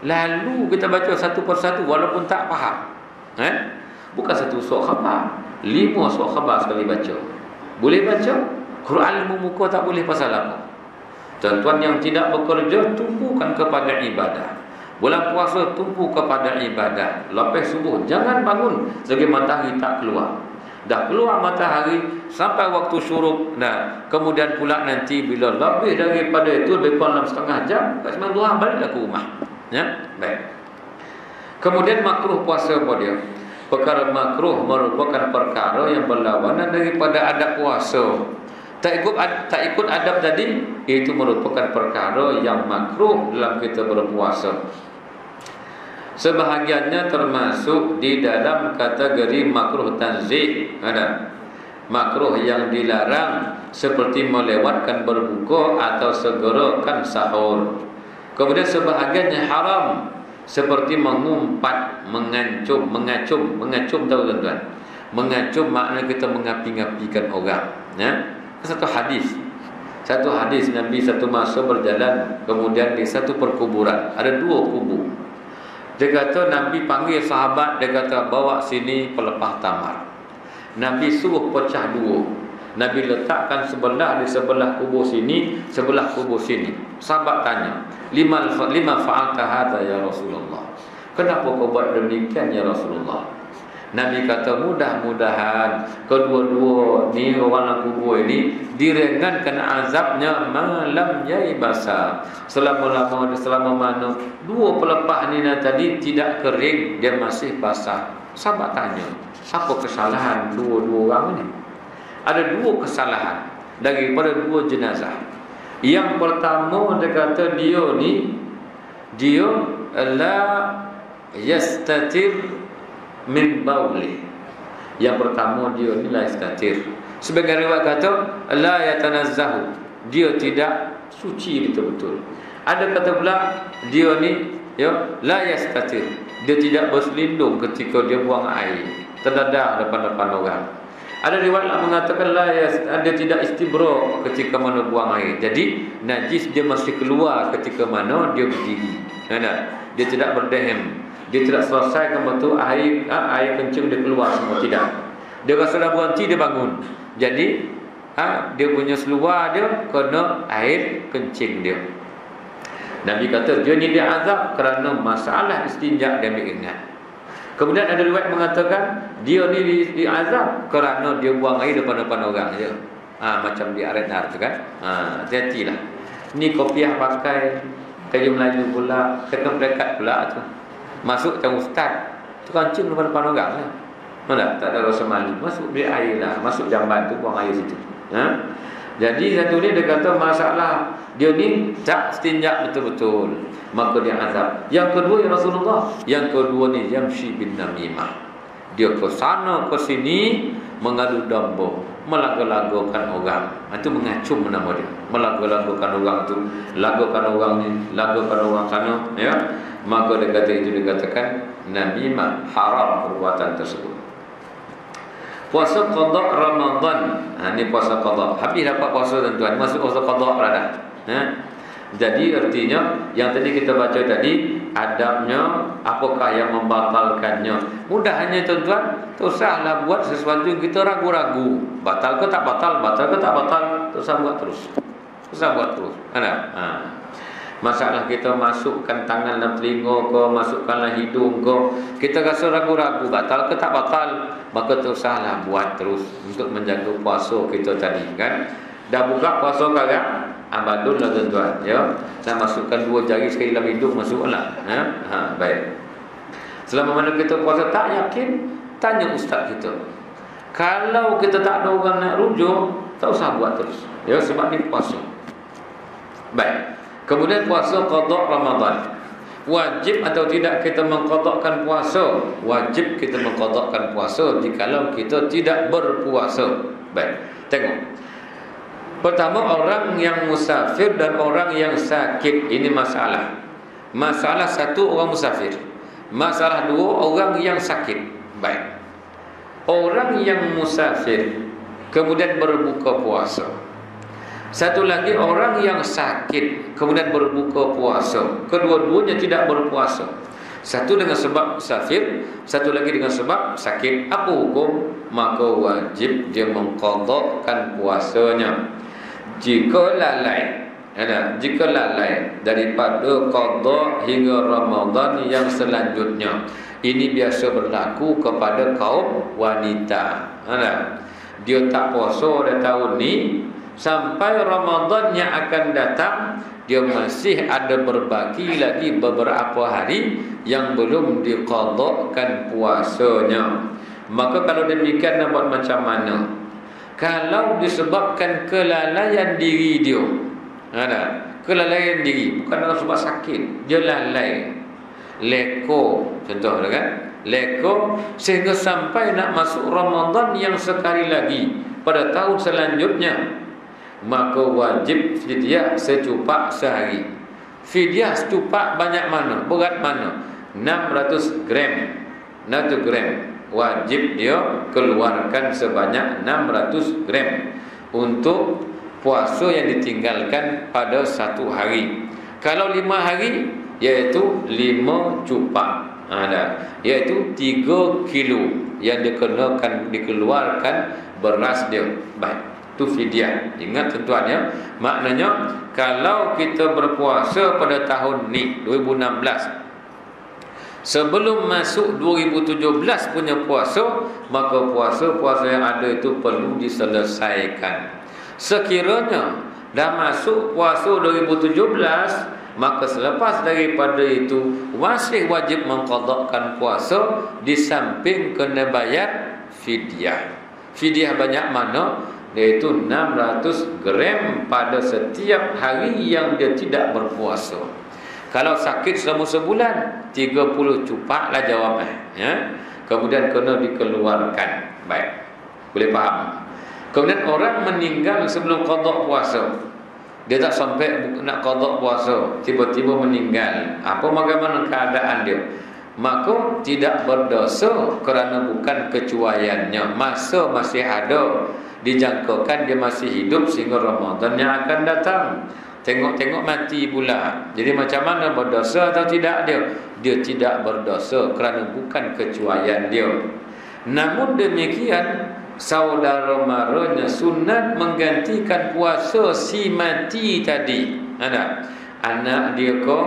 Lalu kita baca satu persatu walaupun tak faham. Bukan satu surat khabar, 5 surat khabar sekali baca. Boleh baca? Quran 5 muka tak boleh pasal apa? Tuan-tuan yang tidak bekerja, tumpukan kepada ibadah. Bulan puasa tumpu kepada ibadah. Lepas subuh jangan bangun selagi matahari tak keluar. Dah keluar matahari sampai waktu syuruk. Nah, kemudian pula nanti bila lebih daripada itu, lebih kurang 6,5 jam, kat sembilan duha baliklah ke rumah. Ya, baik. Kemudian makruh puasa apa dia? Perkara makruh merupakan perkara yang berlawanan daripada adab puasa. Tak ikut adab tadi, itu merupakan perkara yang makruh dalam kita berpuasa. Sebahagiannya termasuk di dalam kategori makruh tanzih. Ada makruh yang dilarang, seperti melewatkan berbuka atau segerakan sahur. Kemudian sebahagiannya haram, seperti mengumpat, mengacum tahu tuan-tuan. Mengacum makna kita mengapi-ngapikan orang, ya. Satu hadis Nabi satu masa berjalan, kemudian di satu perkuburan ada 2 kubu. Dia kata Nabi panggil sahabat, dia kata bawa sini pelepah tamar. Nabi suruh pecah 2. Nabi letakkan sebelah di sebelah kubur sini, sebelah kubur sini. Sahabat tanya, lima fa'alta hadza ya Rasulullah? Kenapa kau buat demikian ya Rasulullah? Nabi kata mudah-mudahan kedua-dua ni orang kubur ini diringankan azabnya malam yai basah. Selama mana 2 pelepah ni tadi tidak kering, dia masih basah. Sahabat tanya, apa kesalahan dua orang ni? Ada 2 kesalahan daripada 2 jenazah. Yang pertama dia kata dia la yastatir min bauli. Yang pertama dia ni la yastatir. Sebagian riwayat kata la yatanazzahu, dia tidak suci betul-betul. Ada kata pula dia ni la yastatir, dia tidak berselindung ketika dia buang air terdadah depan-depan orang. Ada riwayat yang mengatakan dia tidak istibra ketika mana buang air. Jadi najis dia masih keluar ketika mana dia berdiri. Dia tidak berdehem. Dia tidak selesaikan betul air kencing dia keluar semua, tidak. Dia rasa dah berhenti dia bangun. Jadi dia punya seluar dia kena air kencing dia. Nabi kata dia ni diazab kerana masalah istinja dia ambil ingat. Kemudian ada riwayat mengatakan dia ni diazab kerana dia buang air depan-depan orang je. Macam di Arenar tu kan. Hati-hatilah. Ni kopiah pakai kayu Melayu pula, kena perekat pula tu. Masuk macam ustaz, tu kancing depan-depan orang lah. Mana tak ada rasa malu. Masuk bilik air lah, masuk jamban tu buang air situ. Jadi satu ni dia kata masalah dia ni tak istinja betul-betul, maka dia azab. Yang kedua ya Rasulullah, yang kedua ni yamshi bin namimah. Dia ke sana ke sini mengadu domba, melaga-lagakan orang. Itu mengacung nama dia. Melaga-lagakan orang tu, lagakan orang ni, lagakan orang sana, ya. Maka dia kata itu dikatakan namimah, haram perbuatan tersebut. Puasa qada Ramadan. Ni puasa qada. Habis dapat puasa tuan-tuan, masuk puasa qada dah. Jadi artinya yang tadi kita baca tadi adabnya, apakah yang membatalkannya. Mudahnya tuan-tuan, tak usahlah buat sesuatu yang kita ragu-ragu. Batal ke tak batal, batal ke tak batal, tak usah buat terus. Tak usah buat terus. Masalah kita masukkan tangan dalam telinga ke, masukkanlah hidung ke, kita rasa ragu-ragu batal ke tak batal, maka tak usahlah buat terus untuk menjaga puasa kita tadi kan. Dah buka puasa sekarang, badunlah tuan-tuan, ya. Dan masukkan 2 jari sekali dalam hidung, masuklah. Baik. Selama mana kita puasa tak yakin, tanya ustaz kita. Kalau kita tak ada orang nak rujuk, tak usah buat terus. Ya, sebab ni puasa. Baik. Kemudian puasa qada Ramadan. Wajib atau tidak kita mengqadakan puasa? Wajib kita mengqadakan puasa jikalau kita tidak berpuasa. Baik. Tengok. Pertama, orang yang musafir dan orang yang sakit, ini masalah. Masalah satu, orang musafir. Masalah dua, orang yang sakit. Baik. Orang yang musafir kemudian berbuka puasa. Satu lagi orang yang sakit kemudian berbuka puasa. Kedua-duanya tidak berpuasa. Satu dengan sebab musafir, satu lagi dengan sebab sakit. Apa hukum? Maka wajib dia mengqadakan puasanya. Jika lalai daripada qada hingga Ramadan yang selanjutnya. Ini biasa berlaku kepada kaum wanita. Dia tak puasa dah tahun ni, sampai Ramadan yang akan datang dia masih ada berbaki lagi beberapa hari yang belum diqadakan puasanya. Maka kalau demikian nak buat macam mana? Kalau disebabkan kelalaian diri dia, kelalaian diri, bukan dalam sebab sakit, dia lalai, leko, contoh kan, leko sehingga sampai nak masuk Ramadan yang sekali lagi pada tahun selanjutnya, maka wajib fidyah secupak sehari. Fidyah secupak banyak mana? Berat mana? 600 gram. 1 gram. Wajib dia keluarkan sebanyak 600 gram untuk puasa yang ditinggalkan pada 1 hari. Kalau 5 hari, iaitu 5 cupak. Iaitu 3 kilo yang dikeluarkan beras dia. Baik. Itu fidyah. Ingat tuan-tuan ya. Maknanya kalau kita berpuasa pada tahun ni 2016, sebelum masuk 2017 punya puasa, maka puasa-puasa yang ada itu perlu diselesaikan. Sekiranya dah masuk puasa 2017, maka selepas daripada itu masih wajib mengqadakan puasa di samping kena bayar fidyah. Fidyah banyak mana? iaitu 600 gram pada setiap hari yang dia tidak berpuasa. Kalau sakit selama sebulan, 30 cupak lah jawabnya, ya. Kemudian kena dikeluarkan. Baik, boleh faham? Kemudian orang meninggal sebelum qada puasa, dia tak sampai nak qada puasa, tiba-tiba meninggal. Bagaimana keadaan dia? Maka tidak berdosa kerana bukan kecuaiannya. Masa masih ada, dijangkakan dia masih hidup sehingga Ramadan yang akan datang. Tengok-tengok mati pula. Jadi macam mana, berdosa atau tidak dia? Dia tidak berdosa kerana bukan kecuaian dia. Namun demikian, saudara maranya sunat menggantikan puasa si mati tadi. Ada anak dia ke,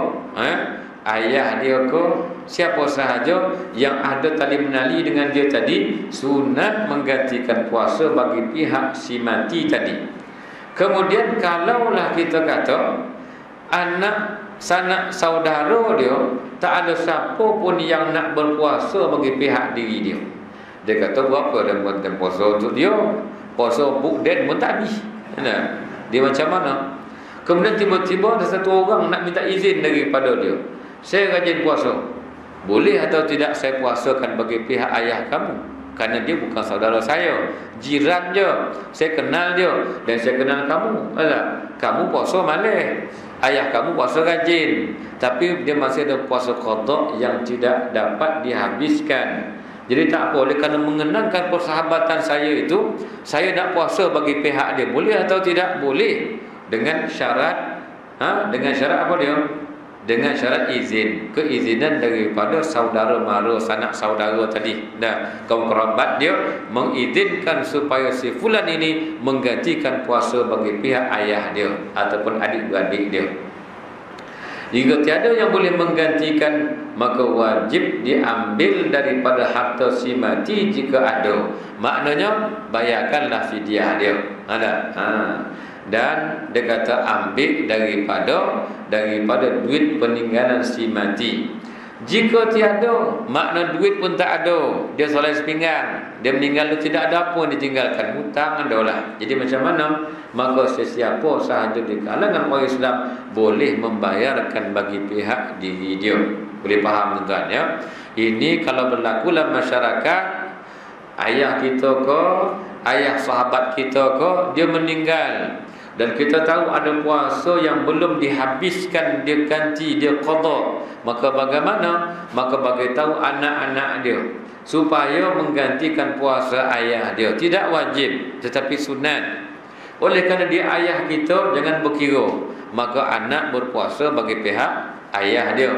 ayah dia ke, siapa sahaja yang ada tali menali dengan dia tadi, sunat menggantikan puasa bagi pihak si mati tadi. Kemudian kalaulah kita kata anak sanak saudara dia tak ada siapa pun yang nak berpuasa bagi pihak diri dia, dia kata buat apa dia buat puasa untuk dia, puasa bukden pun tak habis. Dia macam mana? Kemudian tiba-tiba ada satu orang nak minta izin daripada dia, saya rajin puasa, boleh atau tidak saya puasakan bagi pihak ayah kamu? Kerana dia bukan saudara saya, jiran je, saya kenal dia dan saya kenal kamu. Kamu puasa malam, ayah kamu puasa rajin, tapi dia masih ada puasa qada yang tidak dapat dihabiskan. Jadi tak apa, oleh kerana mengenangkan persahabatan saya itu, saya nak puasa bagi pihak dia, boleh atau tidak? Boleh, dengan syarat dengan syarat apa dia? Dengan syarat izin, keizinan daripada saudara mara, sanak saudara tadi. Kaum kerabat dia mengizinkan supaya si fulan ini menggantikan puasa bagi pihak ayah dia ataupun adik-beradik dia. Jika tiada yang boleh menggantikan, maka wajib diambil daripada harta si mati jika ada. Maknanya bayarkanlah fidyah dia. Dan dia kata ambil daripada duit peninggalan si mati. Jika tiada, makna duit pun tak ada, dia soleh sepinggan, dia meninggal tu tidak ada apa yang ditinggalkan, hutang adalah. Jadi macam mana? Maka sesiapa sahaja di kalangan orang Islam boleh membayarkan bagi pihak diri dia. Boleh faham tuan-tuan ya? Ini kalau berlaku dalam masyarakat, ayah kita ke, ayah sahabat kita ke, dia meninggal dan kita tahu ada puasa yang belum dihabiskan, dia ganti, dia qada, maka bagaimana? Maka bagi tahu anak-anak dia supaya menggantikan puasa ayah dia. Tidak wajib, tetapi sunat. Oleh kerana dia ayah kita, jangan berkira, maka anak berpuasa bagi pihak ayah dia.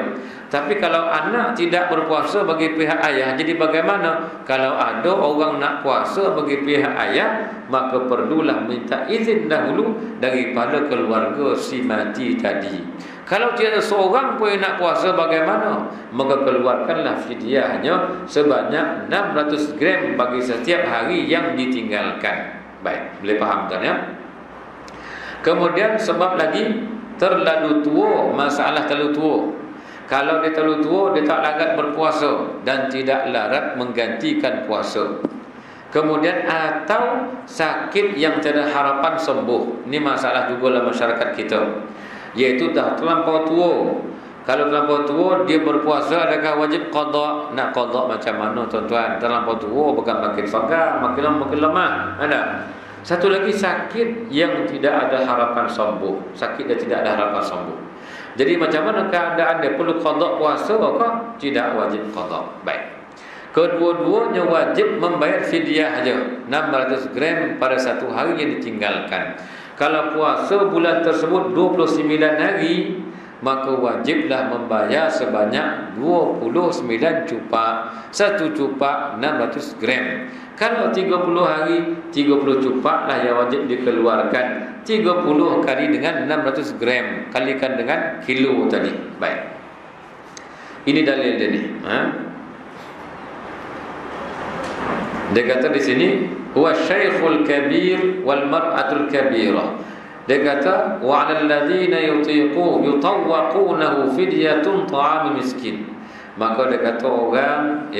Tapi kalau anak tidak berpuasa bagi pihak ayah, jadi bagaimana? Kalau ada orang nak puasa bagi pihak ayah, maka perlulah minta izin dahulu daripada keluarga si mati tadi. Kalau tiada seorang pun yang nak puasa, bagaimana? Maka keluarkanlah fidyahnya sebanyak 600 gram bagi setiap hari yang ditinggalkan. Baik, boleh faham tuan ya? Kemudian sebab lagi terlalu tua, masalah terlalu tua. Kalau dia terlalu tua, dia tak larat berpuasa dan tidak larat menggantikan puasa. Kemudian atau sakit yang tiada harapan sembuh. Ini masalah juga dalam masyarakat kita, iaitu dah terlampau tua. Kalau terlampau tua, dia berpuasa, adakah wajib qada? Nak qada macam mana tuan-tuan? Terlampau tua bukan makin sagar, makin lama makin lemah. Ada satu lagi sakit yang tidak ada harapan sembuh. Sakit yang tidak ada harapan sembuh. Jadi macam mana keadaan dia? Perlu qada puasa ke? Tidak wajib qada. Baik. Kedua-duanya wajib membayar fidyah saja, 600 gram pada satu hari yang ditinggalkan. Kalau puasa bulan tersebut 29 hari, maka wajiblah membayar sebanyak 29 cupak. Satu cupak 600 gram. Kalau 30 hari, 30 cupak lah yang wajib dikeluarkan. 30 kali dengan 600 gram, kalikan dengan kilo tadi. Baik. Ini dalil dia ni. Dia kata di sini, huwa syaikhul kabir wal mar'atul kabirah. Dia kata, wa 'alal ladzina yutawwaqunahu fidyatun ta'am miskin. Maka dia kata orang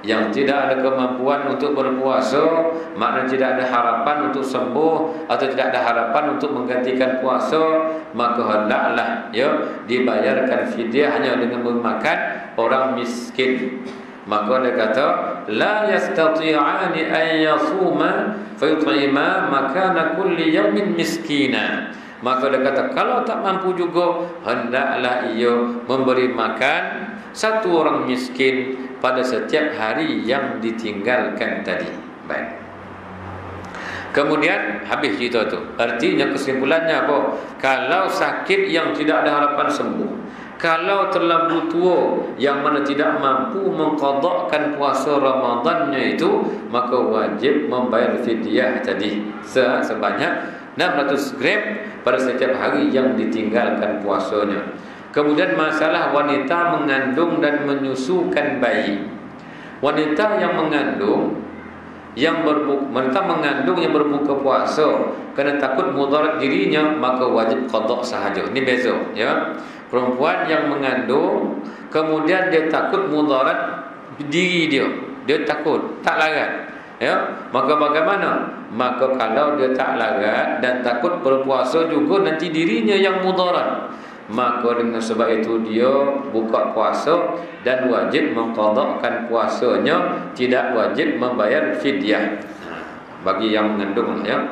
yang tidak ada kemampuan untuk berpuasa, maknanya tidak ada harapan untuk sembuh atau tidak ada harapan untuk menggantikan puasa, maka hendaklah dibayarkan fidyah hanya dengan memakan orang miskin. Maka dia kata la yastati'ani an yasuma fayut'ima makana kulli yawmin miskina. Maka dia kata kalau tak mampu juga hendaklah ia memberi makan satu orang miskin pada setiap hari yang ditinggalkan tadi. Baik. Kemudian habis cerita tu. Artinya kesimpulannya apa? Kalau sakit yang tidak ada harapan sembuh, kalau terlalu tua yang mana tidak mampu mengqadakkan puasa Ramadannya itu, maka wajib membayar fidyah tadi sebanyak 600 gram pada setiap hari yang ditinggalkan puasanya. Kemudian masalah wanita mengandung dan menyusukan bayi. Wanita yang mengandung yang berbuka puasa kerana takut mudarat dirinya, maka wajib qada sahaja. Ini beza, ya. Perempuan yang mengandung kemudian dia takut mudarat diri dia takut, tak larat, ya. Maka bagaimana? Maka kalau dia tak larat dan takut berpuasa juga nanti dirinya yang mudarat, maka dengan sebab itu dia buka puasa dan wajib mengqadakkan puasanya, tidak wajib membayar fidyah. Bagi yang mengandung, ya.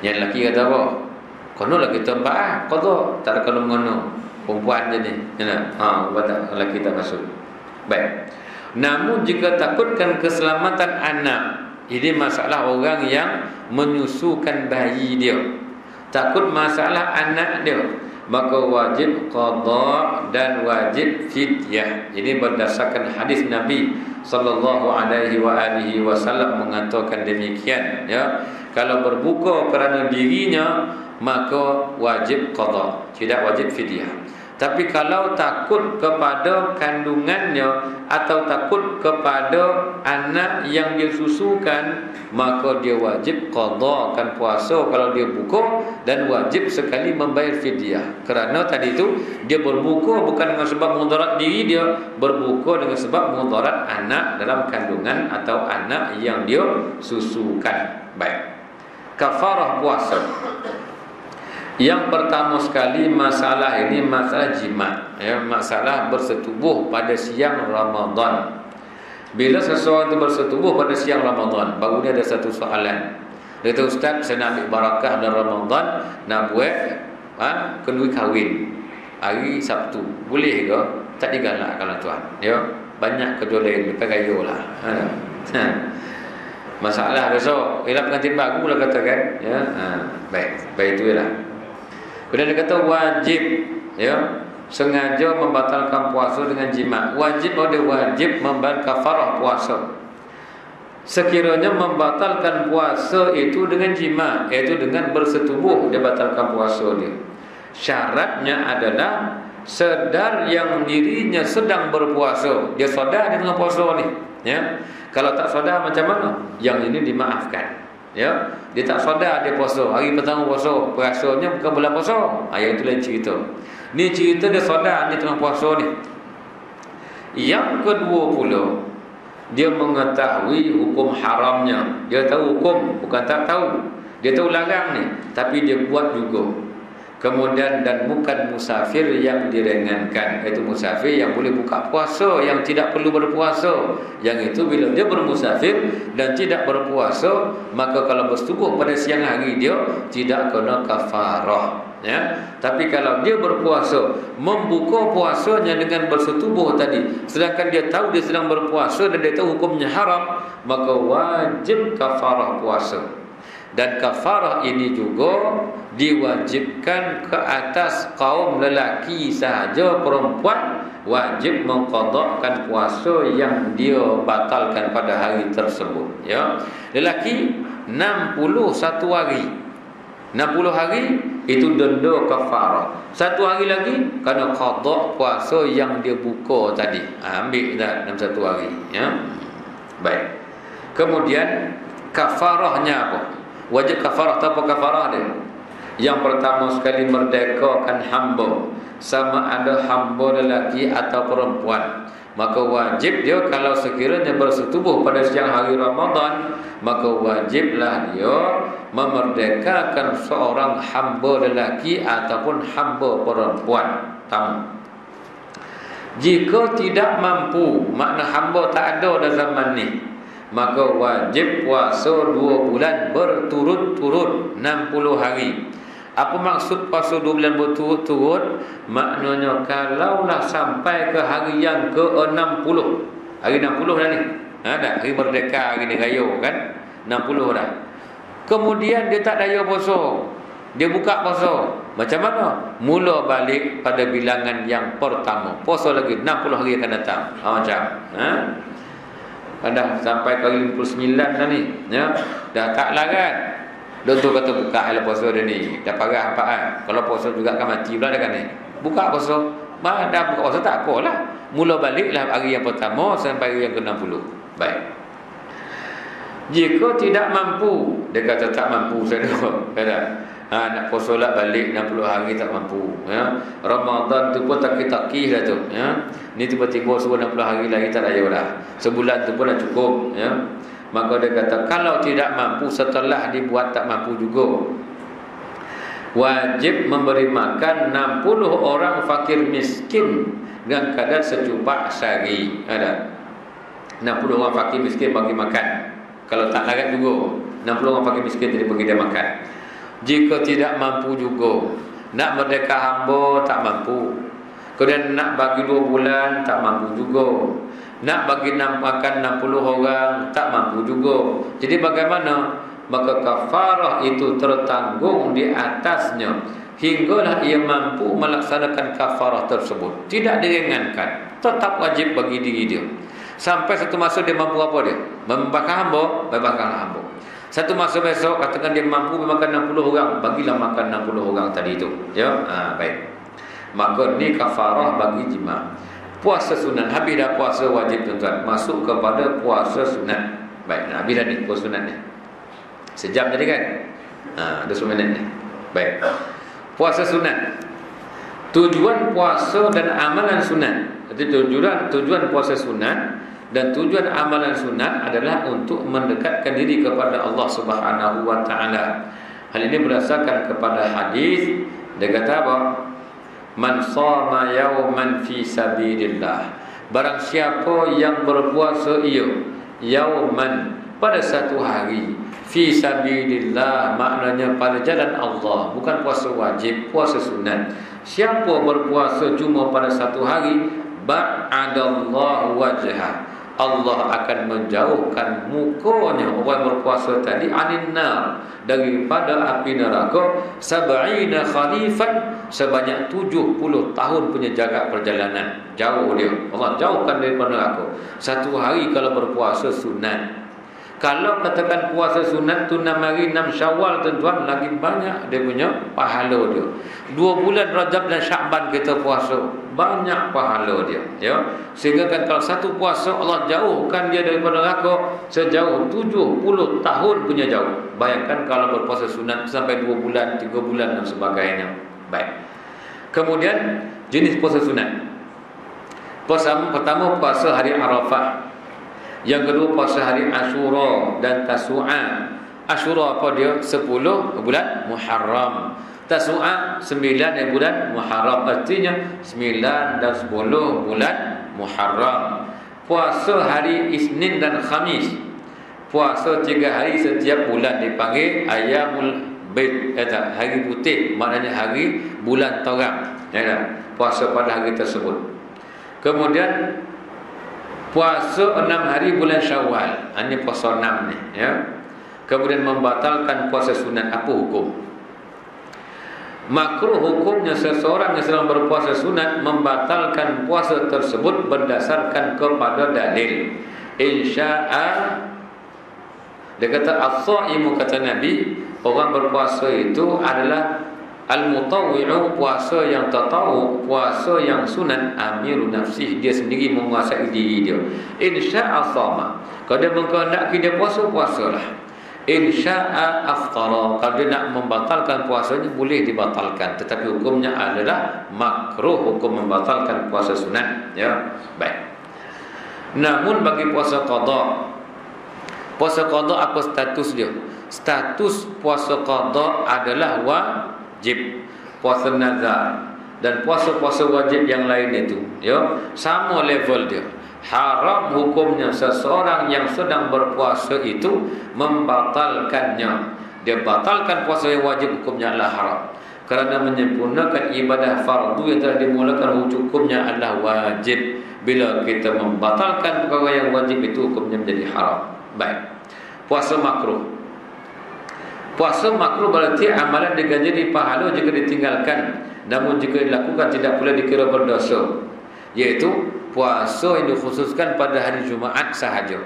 Yang lelaki kata apa? Kono lagi tempat qada, tak ada kono mengono. Perempuan je ni, ya. Lelaki tak masuk. Baik. Namun jika takutkan keselamatan anak, ini masalah orang yang menyusukan bayi dia, takut masalah anak dia, maka wajib qada dan wajib fidyah. Ini berdasarkan hadis Nabi sallallahu alaihi wasallam mengatakan demikian, ya. Kalau berbuka kerana dirinya, maka wajib qada, tidak wajib fidyah. Tapi kalau takut kepada kandungannya atau takut kepada anak yang dia susukan, maka dia wajib qadakan puasa kalau dia buka, dan wajib sekali membayar fidyah. Kerana tadi itu dia berbuka bukan dengan sebab mudarat diri dia, berbuka dengan sebab mudarat anak dalam kandungan atau anak yang dia susukan. Baik. Kafarah puasa. Yang pertama sekali masalah ini masalah jima', ya, masalah bersetubuh pada siang Ramadan. Bila seseorang itu bersetubuh pada siang Ramadan, baru ni ada satu soalan. Dia kata, Ustaz, saya nak ambil barakah dalam Ramadan, nak buat kenduri kahwin hari Sabtu, boleh ke? Tak digalak kalau tuan, ya. Banyak kerja lain, lepas gaya lah. Masalah besok, ialah pengantin baru lah katakan, ya. Baik itu ialah. Kemudian dia kata wajib, ya, sengaja membatalkan puasa dengan jima'. Wajib membayar kafarah puasa. Sekiranya membatalkan puasa itu dengan jima', iaitu dengan bersetubuh, dia batalkan puasa dia. Syaratnya adalah sedar yang dirinya sedang berpuasa. Dia sedar dia tengah puasa ni, ya. Kalau tak sedar macam mana? Yang ini dimaafkan. Ya, dia tak sedar dia puasa, hari pertama puasa, puasanya bukan bulan puasa. Yang itu lain cerita. Ni cerita dia sedar dia tengah puasa ni. Yang kedua pula, dia mengetahui hukum haramnya. Dia tahu hukum, bukan tak tahu. Dia tahu larang ni, tapi dia buat juga. Kemudian dan bukan musafir yang diringankan, iaitu musafir yang boleh buka puasa, yang tidak perlu berpuasa. Yang itu bila dia bermusafir dan tidak berpuasa, maka kalau bersetubuh pada siang hari dia tidak kena kafarah, ya. Tapi kalau dia berpuasa, membuka puasanya dengan bersetubuh tadi, sedangkan dia tahu dia sedang berpuasa dan dia tahu hukumnya haram, maka wajib kafarah puasa. Dan kafarah ini juga diwajibkan ke atas kaum lelaki sahaja. Perempuan wajib mengqadakkan puasa yang dia batalkan pada hari tersebut, ya. Lelaki 61 hari. 60 hari itu denda kafarah. Satu hari lagi kena qada puasa yang dia buka tadi. Ambil dah 61 hari, ya. Baik. Kemudian kafarahnya apa? Wajib kafarah. Apa kafarah dia? Yang pertama sekali merdekakan hamba, sama ada hamba lelaki atau perempuan. maka wajib dia kalau sekiranya bersetubuh pada siang hari Ramadan, maka wajiblah dia memerdekakan seorang hamba lelaki ataupun hamba perempuan tamu. Jika tidak mampu, makna hamba tak ada dalam zaman ni, maka wajib puasa 2 bulan berturut-turut 60 hari. Apa maksud puasa 2 bulan berturut-turut? Maknanya kalaulah sampai ke hari yang ke-60, hari 60 dah ni, dah hari merdeka, hari ni raya kan, 60 dah. Kemudian dia tak daya puasa, dia buka puasa, macam mana? Mula balik pada bilangan yang pertama, puasa lagi 60 hari akan datang. Macam dah sampai ke 59 dah ni, dah tak larat. Doktor kata buka lah puasa dia ni, dah parah apaan. Kalau puasa juga kan mati pula dah kan ni. Buka puasa, dah buka puasa tak apalah. Mula baliklah hari yang pertama sampai hari yang ke-60. Baik. Jika tidak mampu, dia kata tak mampu saya kata, nak puasa lah balik 60 hari tak mampu, Ramadan tu pun takih-takih dah tu, ni tiba-tiba suruh 60 hari lagi tak daya dah. Sebulan tu pun dah cukup, Maka dia kata kalau tidak mampu setelah dibuat tak mampu juga, wajib memberi makan 60 orang fakir miskin dengan kadar secupak sehari. Ada 60 orang fakir miskin bagi makan. Kalau tak larat juga 60 orang fakir miskin jadi bagi dia makan. Jika tidak mampu juga, nak merdeka hamba tak mampu, kemudian nak bagi 2 bulan tak mampu juga, nak bagi makan 60 orang tak mampu juga. Jadi bagaimana? Maka kafarah itu tertanggung di atasnya hinggalah ia mampu melaksanakan kafarah tersebut. Tidak diringankan, tetap wajib bagi diri dia. Sampai satu masa dia mampu apa dia? Membakar hamba, membakar hamba. Satu masa besok katakan dia mampu memakan 60 orang, bagilah makan 60 orang tadi itu. Baik. Maka ni kafarah bagi jima'. Puasa sunat, habis dah puasa wajib tuan-tuan, masuk kepada puasa sunat. Baik, habis dah ni puasa sunat ni. Sejam tadi kan? 20 minit ni. Baik. Puasa sunat. Tujuan puasa dan amalan sunat. Jadi tujuan puasa sunat dan tujuan amalan sunat adalah untuk mendekatkan diri kepada Allah Subhanahu wa taala. Hal ini berdasarkan kepada hadis. Dia kata apa? Man shama yawman fi sabilillah. Barang siapa yang berpuasa yawman pada satu hari, fi sabilillah maknanya pada jalan Allah, bukan puasa wajib, puasa sunat. Siapa berpuasa cuma pada satu hari, ba'adallahu wajhah, Allah akan menjauhkan mukanya orang berpuasa tadi anin nar, daripada api neraka, sab'ina khalifan, sebanyak 70 tahun punya jarak perjalanan. Jauh dia, Allah jauhkan daripada neraka. Satu hari kalau berpuasa sunat. Kalau katakan puasa sunat tu 6 hari 6 Syawal tuan-tuan, lagi banyak dia punya pahala dia. 2 bulan Rajab dan Syakban kita puasa, banyak pahala dia, Sehingga kan kalau satu puasa Allah jauhkan dia daripada neraka sejauh 70 tahun punya jauh. Bayangkan kalau berpuasa sunat sampai 2 bulan, 3 bulan dan sebagainya. Baik. Kemudian jenis puasa sunat. Pertama puasa hari Arafah. Yang kedua puasa hari Ashura dan Tasu'a. Ashura apa dia? 10 bulan Muharram. Tasu'a 9 bulan Muharram. Artinya 9 dan 10 bulan Muharram. Puasa hari Isnin dan Khamis. Puasa 3 hari setiap bulan dipanggil Ayyamul Bid, hari putih, maknanya hari bulan terang. Puasa pada hari tersebut. Kemudian puasa 6 hari bulan Syawal. Ini puasa 6 ni, Kemudian membatalkan puasa sunat. Apa hukum? Makruh hukumnya seseorang yang sedang berpuasa sunat membatalkan puasa tersebut berdasarkan kepada dalil. Insya'a, dia kata as-shaimu, kata Nabi, orang berpuasa itu adalah al-mutawwi'u, puasa yang tatawu, puasa yang sunat, amiru nafsih, dia sendiri menguasai diri dia. Insya'a shama, kalau dia menghendaki dia puasa, puasalah. Insya'a aftara, kalau dia nak membatalkan puasanya boleh dibatalkan, tetapi hukumnya adalah makruh, hukum membatalkan puasa sunat, Baik. Namun bagi puasa qada, puasa qada apa status dia? Status puasa qada adalah wajib. Puasa nazar dan puasa-puasa wajib yang lain itu, ya, sama level dia. Haram hukumnya seseorang yang sedang berpuasa itu membatalkannya. Dia batalkan puasa yang wajib, hukumnya adalah haram. Kerana menyempurnakan ibadah fardu yang telah dimulakan, hukumnya adalah wajib. Bila kita membatalkan perkara yang wajib itu, hukumnya menjadi haram. Baik. Puasa makruh. Puasa makruh berarti amalan diganjari pahala jika ditinggalkan, namun jika dilakukan tidak pula dikira berdosa. Iaitu puasa yang dikhususkan pada hari Jumaat sahaja,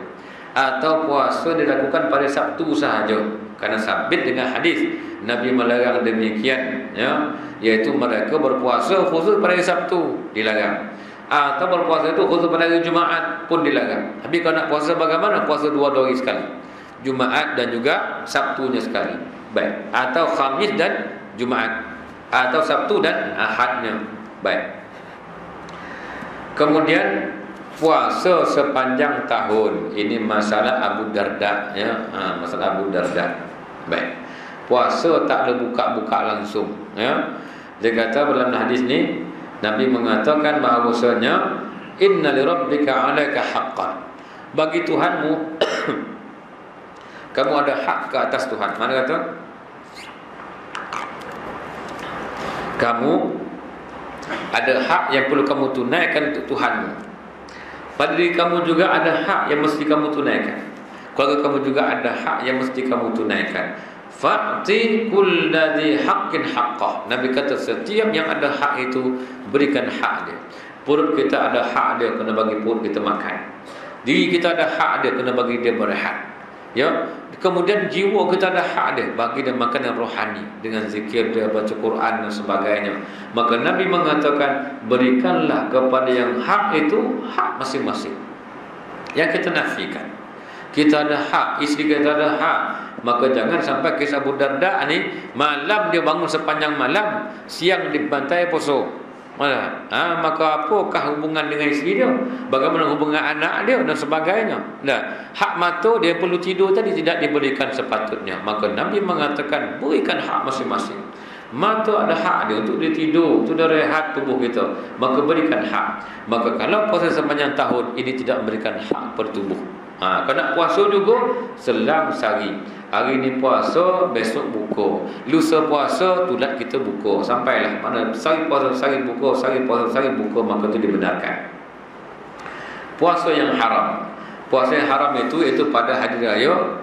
atau puasa dilakukan pada Sabtu sahaja. Kerana sabit dengan hadis Nabi melarang demikian, ya, iaitu mereka berpuasa khusus pada hari Sabtu dilarang, atau berpuasa itu khusus pada hari Jumaat pun dilarang. Tapi kalau nak puasa bagaimana? Puasa dua-dua hari sekali, Jumaat dan juga Sabtunya sekali. Baik. Atau Khamis dan Jumaat, atau Sabtu dan Ahadnya. Baik. Kemudian puasa sepanjang tahun. Ini masalah Abu Darda, ya. Masalah Abu Darda. Baik. Puasa tak boleh buka-buka langsung, ya. Dia kata dalam hadis ni Nabi mengatakan bahawasanya inna li rabbika 'alaika haqqan. Bagi Tuhanmu kamu ada hak ke atas Tuhan. Mana kata? Kamu ada hak yang perlu kamu tunaikan untuk Tuhanmu. Pada diri kamu juga ada hak yang mesti kamu tunaikan. Keluarga kamu juga ada hak yang mesti kamu tunaikan. Fa'ti kulladzi haqqin haqqah. Nabi kata setiap yang ada hak itu berikan hak dia. Perut kita ada hak dia, kena bagi perut kita makan. Diri kita ada hak dia, kena bagi dia berehat. Ya, kemudian jiwa kita ada hak dia, bagi dia makanan rohani dengan zikir dia, baca Quran dan sebagainya. Maka Nabi mengatakan berikanlah kepada yang hak itu hak masing-masing. Yang kita nafikan, kita ada hak, isteri kita ada hak. Maka jangan sampai kisah Abu Darda ni, malam dia bangun sepanjang malam, siang dibantai poso. Maka apakah hubungan dengan isteri dia? Bagaimana hubungan anak dia dan sebagainya? Nah, hak mata dia perlu tidur tadi tidak diberikan sepatutnya. Maka Nabi mengatakan berikan hak masing-masing. Mata ada hak dia untuk dia tidur, untuk dia rehat tubuh kita. Maka berikan hak. Maka kalau puasa sepanjang tahun ini tidak memberikan hak pada tubuh. Kalau nak puasa juga selang sehari. Hari ni puasa, besok buka. Lusa puasa, tulat kita buka. Sampailah mana sehari puasa, sehari buka, sehari puasa, sehari buka, maka itu dibenarkan. Puasa yang haram. Puasa yang haram itu pada hari raya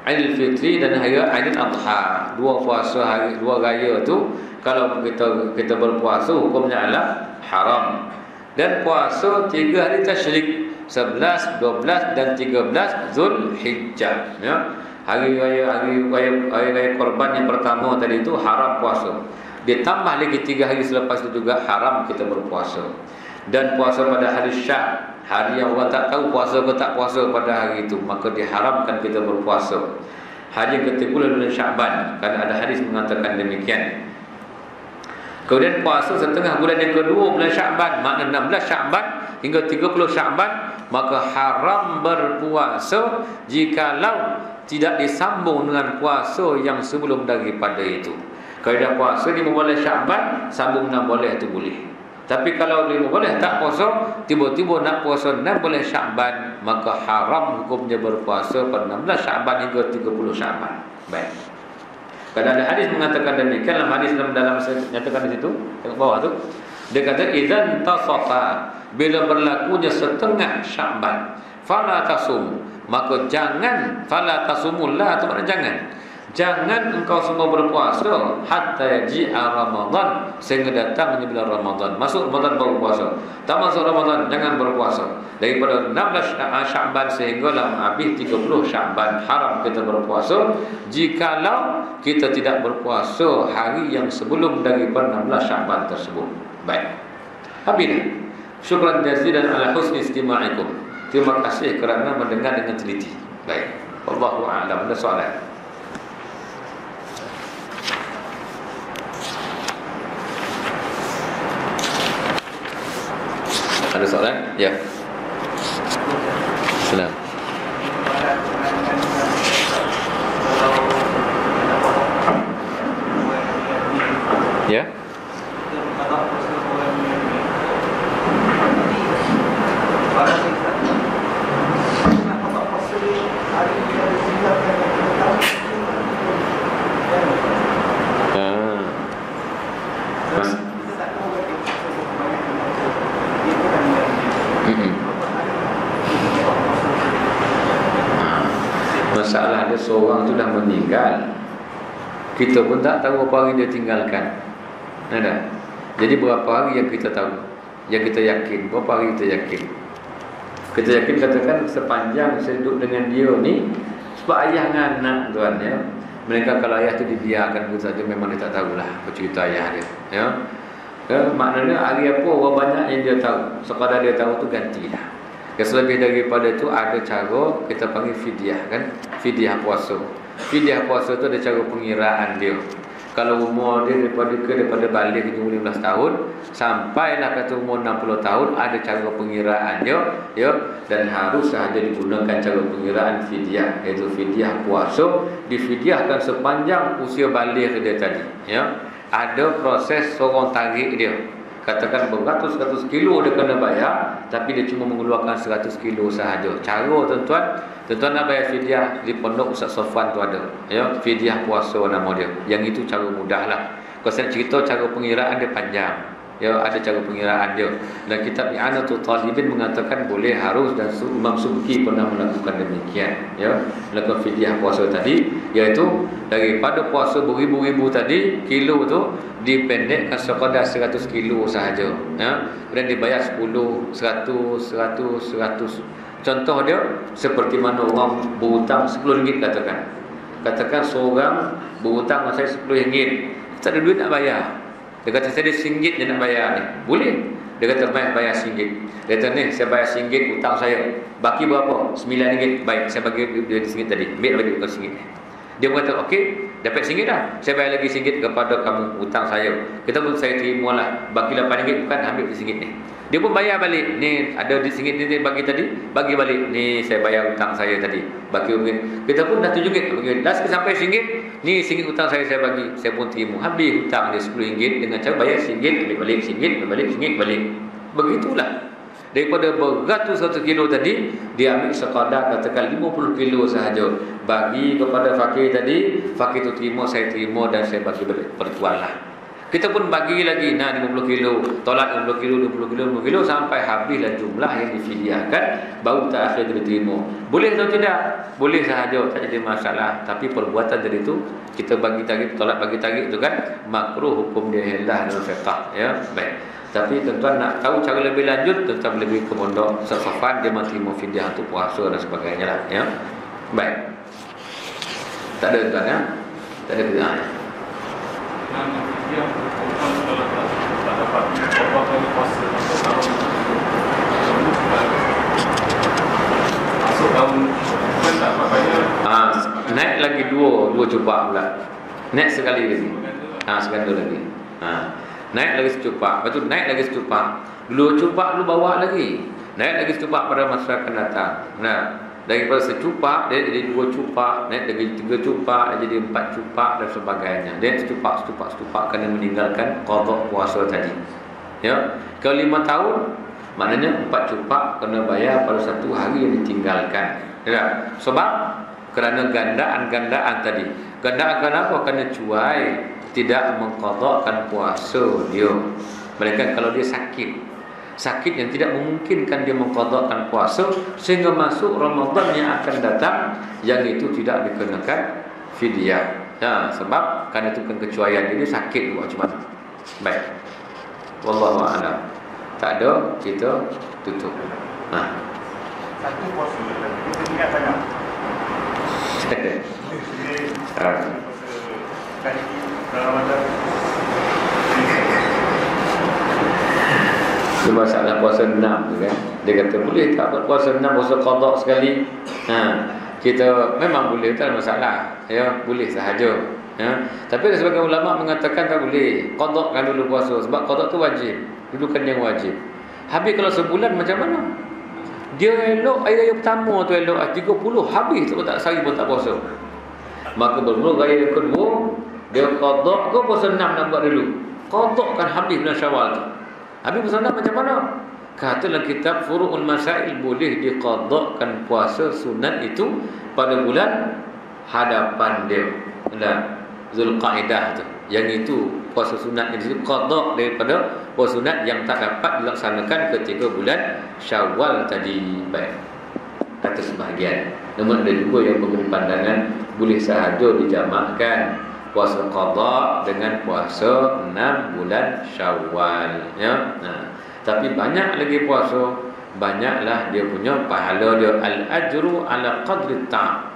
Aidil Fitri dan hari Aidil Adha. Dua puasa hari, dua raya tu kalau kita berpuasa hukumnya adalah haram. Dan puasa 3 hari tasyrik, 11, 12 dan 13 Zulhijjah, ya. Hari raya korban yang pertama tadi itu haram puasa. Ditambah lagi 3 hari selepas itu juga haram kita berpuasa. Dan puasa pada hari Syak, hari yang orang tak tahu puasa ke tak puasa pada hari itu, maka diharamkan kita berpuasa. Hari yang ketiga bulan Sya'ban, kerana ada hadis mengatakan demikian. Kemudian puasa setengah bulan yang kedua bulan Sya'ban, makna 16 Sya'ban hingga 30 Sya'ban, maka haram berpuasa jikalau tidak disambung dengan puasa yang sebelum daripada itu. Kalau dah puasa 15 Sya'ban, sambung 6 boleh, itu boleh. Tapi kalau 15 tak puasa, tiba-tiba nak puasa 16 Sya'ban, maka haram hukumnya berpuasa pada 16 Sya'ban hingga 30 Sya'ban. Baik. Kerana ada hadis mengatakan demikian, dalam hadis dalam nyatakan di situ, tengok bawah tu. Dia kata idzan tasafa, bila berlakunya setengah Sya'ban, fala tasum, maka jangan, fala tasumullah atau makna jangan engkau semua berpuasa hatta yaji'a Ramadan, sehingga datangnya bulan Ramadan. Masuk Ramadan baru puasa, tak masuk Ramadan jangan berpuasa. Daripada 16 Sya'ban sehinggalah habis 30 Sya'ban haram kita berpuasa jikalau kita tidak berpuasa hari yang sebelum daripada 16 Sya'ban tersebut. Baik. Habis. Syukran jazilan ala husni istima'ikum. Terima kasih kerana mendengar dengan teliti. Baik. Wallahu a'lam. Ada soalan? Ada soalan? Ya. Salam. Ya. Masalah dia seorang tu dah meninggal, kita pun tak tahu berapa hari dia tinggalkan. Ada. Jadi berapa hari yang kita tahu, yang kita yakin, berapa hari kita yakin. Kita yakin katakan sepanjang saya duduk dengan dia ni, sebab ayah dengan anak tuan ya. Mereka kalau ayah tu dibiarkan begitu saja, memang dia tak tahulah apa cerita ayah dia. Ya. Maknanya hari apa orang banyak yang dia tahu. Sekadar dia tahu tu gantilah. Yang lebih daripada itu ada cara kita panggil fidyah kan, fidyah puasa. Fidyah puasa tu ada cara pengiraan dia. Kalau umur dia daripada balik ke 15 tahun sampailah kata umur 60 tahun, ada cara pengiraan dia ya, dan harus sahaja digunakan cara pengiraan fidyah, iaitu fidyah puasa, difidyahkan sepanjang usia balik dia tadi ya. Ada proses seorang tarik dia. Katakan beratus-ratus kilo dia kena bayar, tapi dia cuma mengeluarkan 100 kilo sahaja. Cara tuan-tuan nak bayar fidyah di pondok Ustaz Sofwan tu ada ya, fidyah puasa nama dia. Yang itu cara mudahlah. Kalau saya cerita cara pengiraan dia panjang ya, ada cara pengiraan dia. Dan kitab I'anatul Talibin mengatakan boleh, harus, dan Imam Subki pernah melakukan demikian ya, melakukan fidyah puasa tadi, iaitu daripada puasa beribu-ribu tadi kilo tu dipendekkan sekadar 100 kilo sahaja ya. Kemudian dibayar 10, 100, 100, 100. Contoh dia seperti mana orang berhutang RM10 katakan seorang berhutang saya RM10, tak ada duit nak bayar. Dia kata saya ada RM1 dia nak bayar ni, boleh? Dia kata baik, bayar RM1. Dia kata ni saya bayar RM1 hutang saya, baki berapa? RM9. Baik, saya bagi dia RM1 tadi, ambil bagi bukan RM1. Dia berkata okey, dapat RM1 dah, saya bayar lagi RM1 kepada kamu hutang saya. Kita pun saya terimalah, baki RM8 bukan, ambil RM1 ni. Dia pun bayar balik. Ni ada RM1 ni bagi tadi, bagi balik. Ni saya bayar hutang saya tadi, baki RM1. Kita pun dah RM7 bagi. Dah sampai RM1, ni RM1 hutang saya bagi. Saya pun terima. Habis hutang dia RM10 dengan cara bayar RM1, ambil balik RM1, ambil balik RM1 balik. Begitulah. Daripada beratus-ratus kilo tadi, dia ambil sekadar katakan 50 kilo sahaja, bagi kepada fakir tadi. Fakir tu terima, saya terima, dan saya bagi balik pertuan lah. Kita pun bagi lagi, nah 50 kilo, tolak 50 kilo, 20 kilo, 50 kilo, sampai habislah jumlah yang difidyahkan, baru terakhir dia diterima. Boleh atau tidak? Boleh sahaja, tak jadi masalah. Tapi perbuatan tadi tu, kita bagi tarik, tolak bagi tarik tu kan makruh, hukum dia hendah dalam fiqh ya. Baik. Tapi tuan-tuan nak tahu cara lebih lanjut, tuan-tuan lebih ke pondok Ustaz Sofwan, dia menerima fidyah untuk puasa dan sebagainya lah ya. Baik. Tak ada tuan ya? Tak ada bid'ah ya? Naik lagi dua cupak pula. Naik sekali lagi. Sekali lagi. Naik lagi secupak. Lepas tu naik lagi secupak. Dua cupak lu bawa lagi. Naik lagi secupak pada masa akan datang. Nah, daripada secupak dia jadi 2 cupak, naik lagi 3 cupak, dia jadi 4 cupak dan sebagainya. Dia secupak kerana meninggalkan qada puasa tadi. Ya. Kalau 5 tahun maknanya 4 cupak kena bayar pada 1 hari yang ditinggalkan. Ya. Sebab kerana gandaan tadi. Gandaan apa? Kerana cuai tidak mengqadakan puasa dia. Melainkan kalau dia sakit yang tidak memungkinkan dia mengqadakan puasa, sehingga masuk Ramadan yang akan datang, yang itu tidak dikenakan fidyah. Sebab kerana itu kan kecuaian, ini sakit buat macam mana. Baik. Wallahu a'lam. Tak ada, kita tutup. Satu puasa, kita ingat banyak. Itu masalah puasa 6 tu kan. Dia kata boleh tak buat puasa 6, puasa qada sekali. Kita memang boleh, tak ada masalah. Ya, boleh sahaja. Ya. Tapi ada sebagian ulama mengatakan tak boleh. Qadakan dulu puasa, sebab qada tu wajib. Dulu kan yang wajib. Habis kalau sebulan macam mana? dia elok raya pertama tu elok 30 habis tu tak sehari pun tak puasa. Maka bermula raya yang kedua dia qada ke puasa 6 nak buat dulu. Qada kan habis bulan Syawal tu. Habis puasa 6 macam mana? Kata dalam kitab Furu'ul Masail boleh diqadakan puasa sunat itu pada bulan hadapan dia. Nah, Zulqaidah tu. Yang itu puasa sunat yang disebut qada daripada puasa sunat yang tak dapat dilaksanakan ketika bulan Syawal tadi. Baik. Kata sebahagian. Namun ada dua yang memberi pandangan boleh sahaja dijamakkan puasa qada dengan puasa 6 bulan Syawal, ya. Nah, tapi banyak lagi puasa, banyaklah dia punya pahala dia. Al-ajru ala qadri ta'am,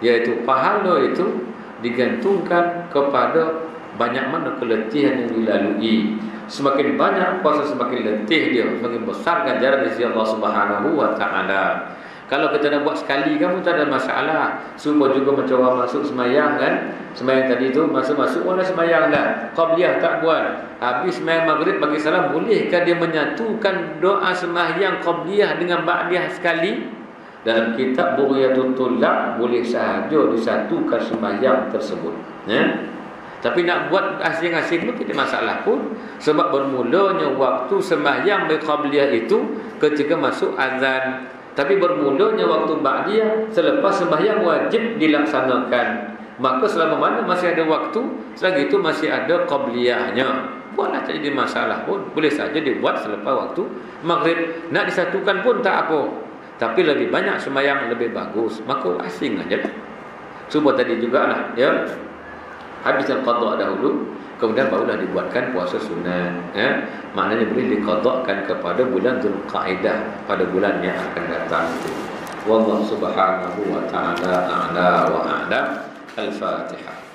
iaitu pahala itu digantungkan kepada banyak mana keletihan yang dilalui. Semakin banyak puasa, semakin letih dia, semakin besar ganjaran di sisi Allah Subhanahu wa taala. Kalau kita nak buat sekali kamu tak ada masalah. Supaya juga macam orang masuk semayang kan. Semayang tadi tu masuk-masuk orang semayang dah. Qabliyah tak buat. Habis semayang maghrib bagi salam, bolehkah dia menyatukan doa semayang qabliyah dengan ba'diyah sekali? Dalam kitab Bughyatul Tullab boleh sahaja disatukan semayang tersebut, ya. Tapi nak buat asing-asing pun tidak masalah pun. Sebab bermulanya waktu sembahyang qabliyah itu ketika masuk azan. Tapi bermulanya waktu ba'diyah selepas sembahyang wajib dilaksanakan. Maka selama mana masih ada waktu, selagi itu masih ada qabliyahnya. Buatlah, tak jadi masalah pun. Boleh saja dibuat selepas waktu maghrib. Nak disatukan pun tak apa. Tapi lebih banyak sembahyang lebih bagus. Maka asing aja. Cuba tadi jugalah, ya. Habiskan qada dahulu, kemudian barulah dibuatkan puasa sunat, ya. Maknanya boleh diqadakan kepada bulan Zulqaidah, pada bulan yang akan datang itu. Wallahu subhanahu wa ta'ala a'la wa a'lam. Al-Fatihah.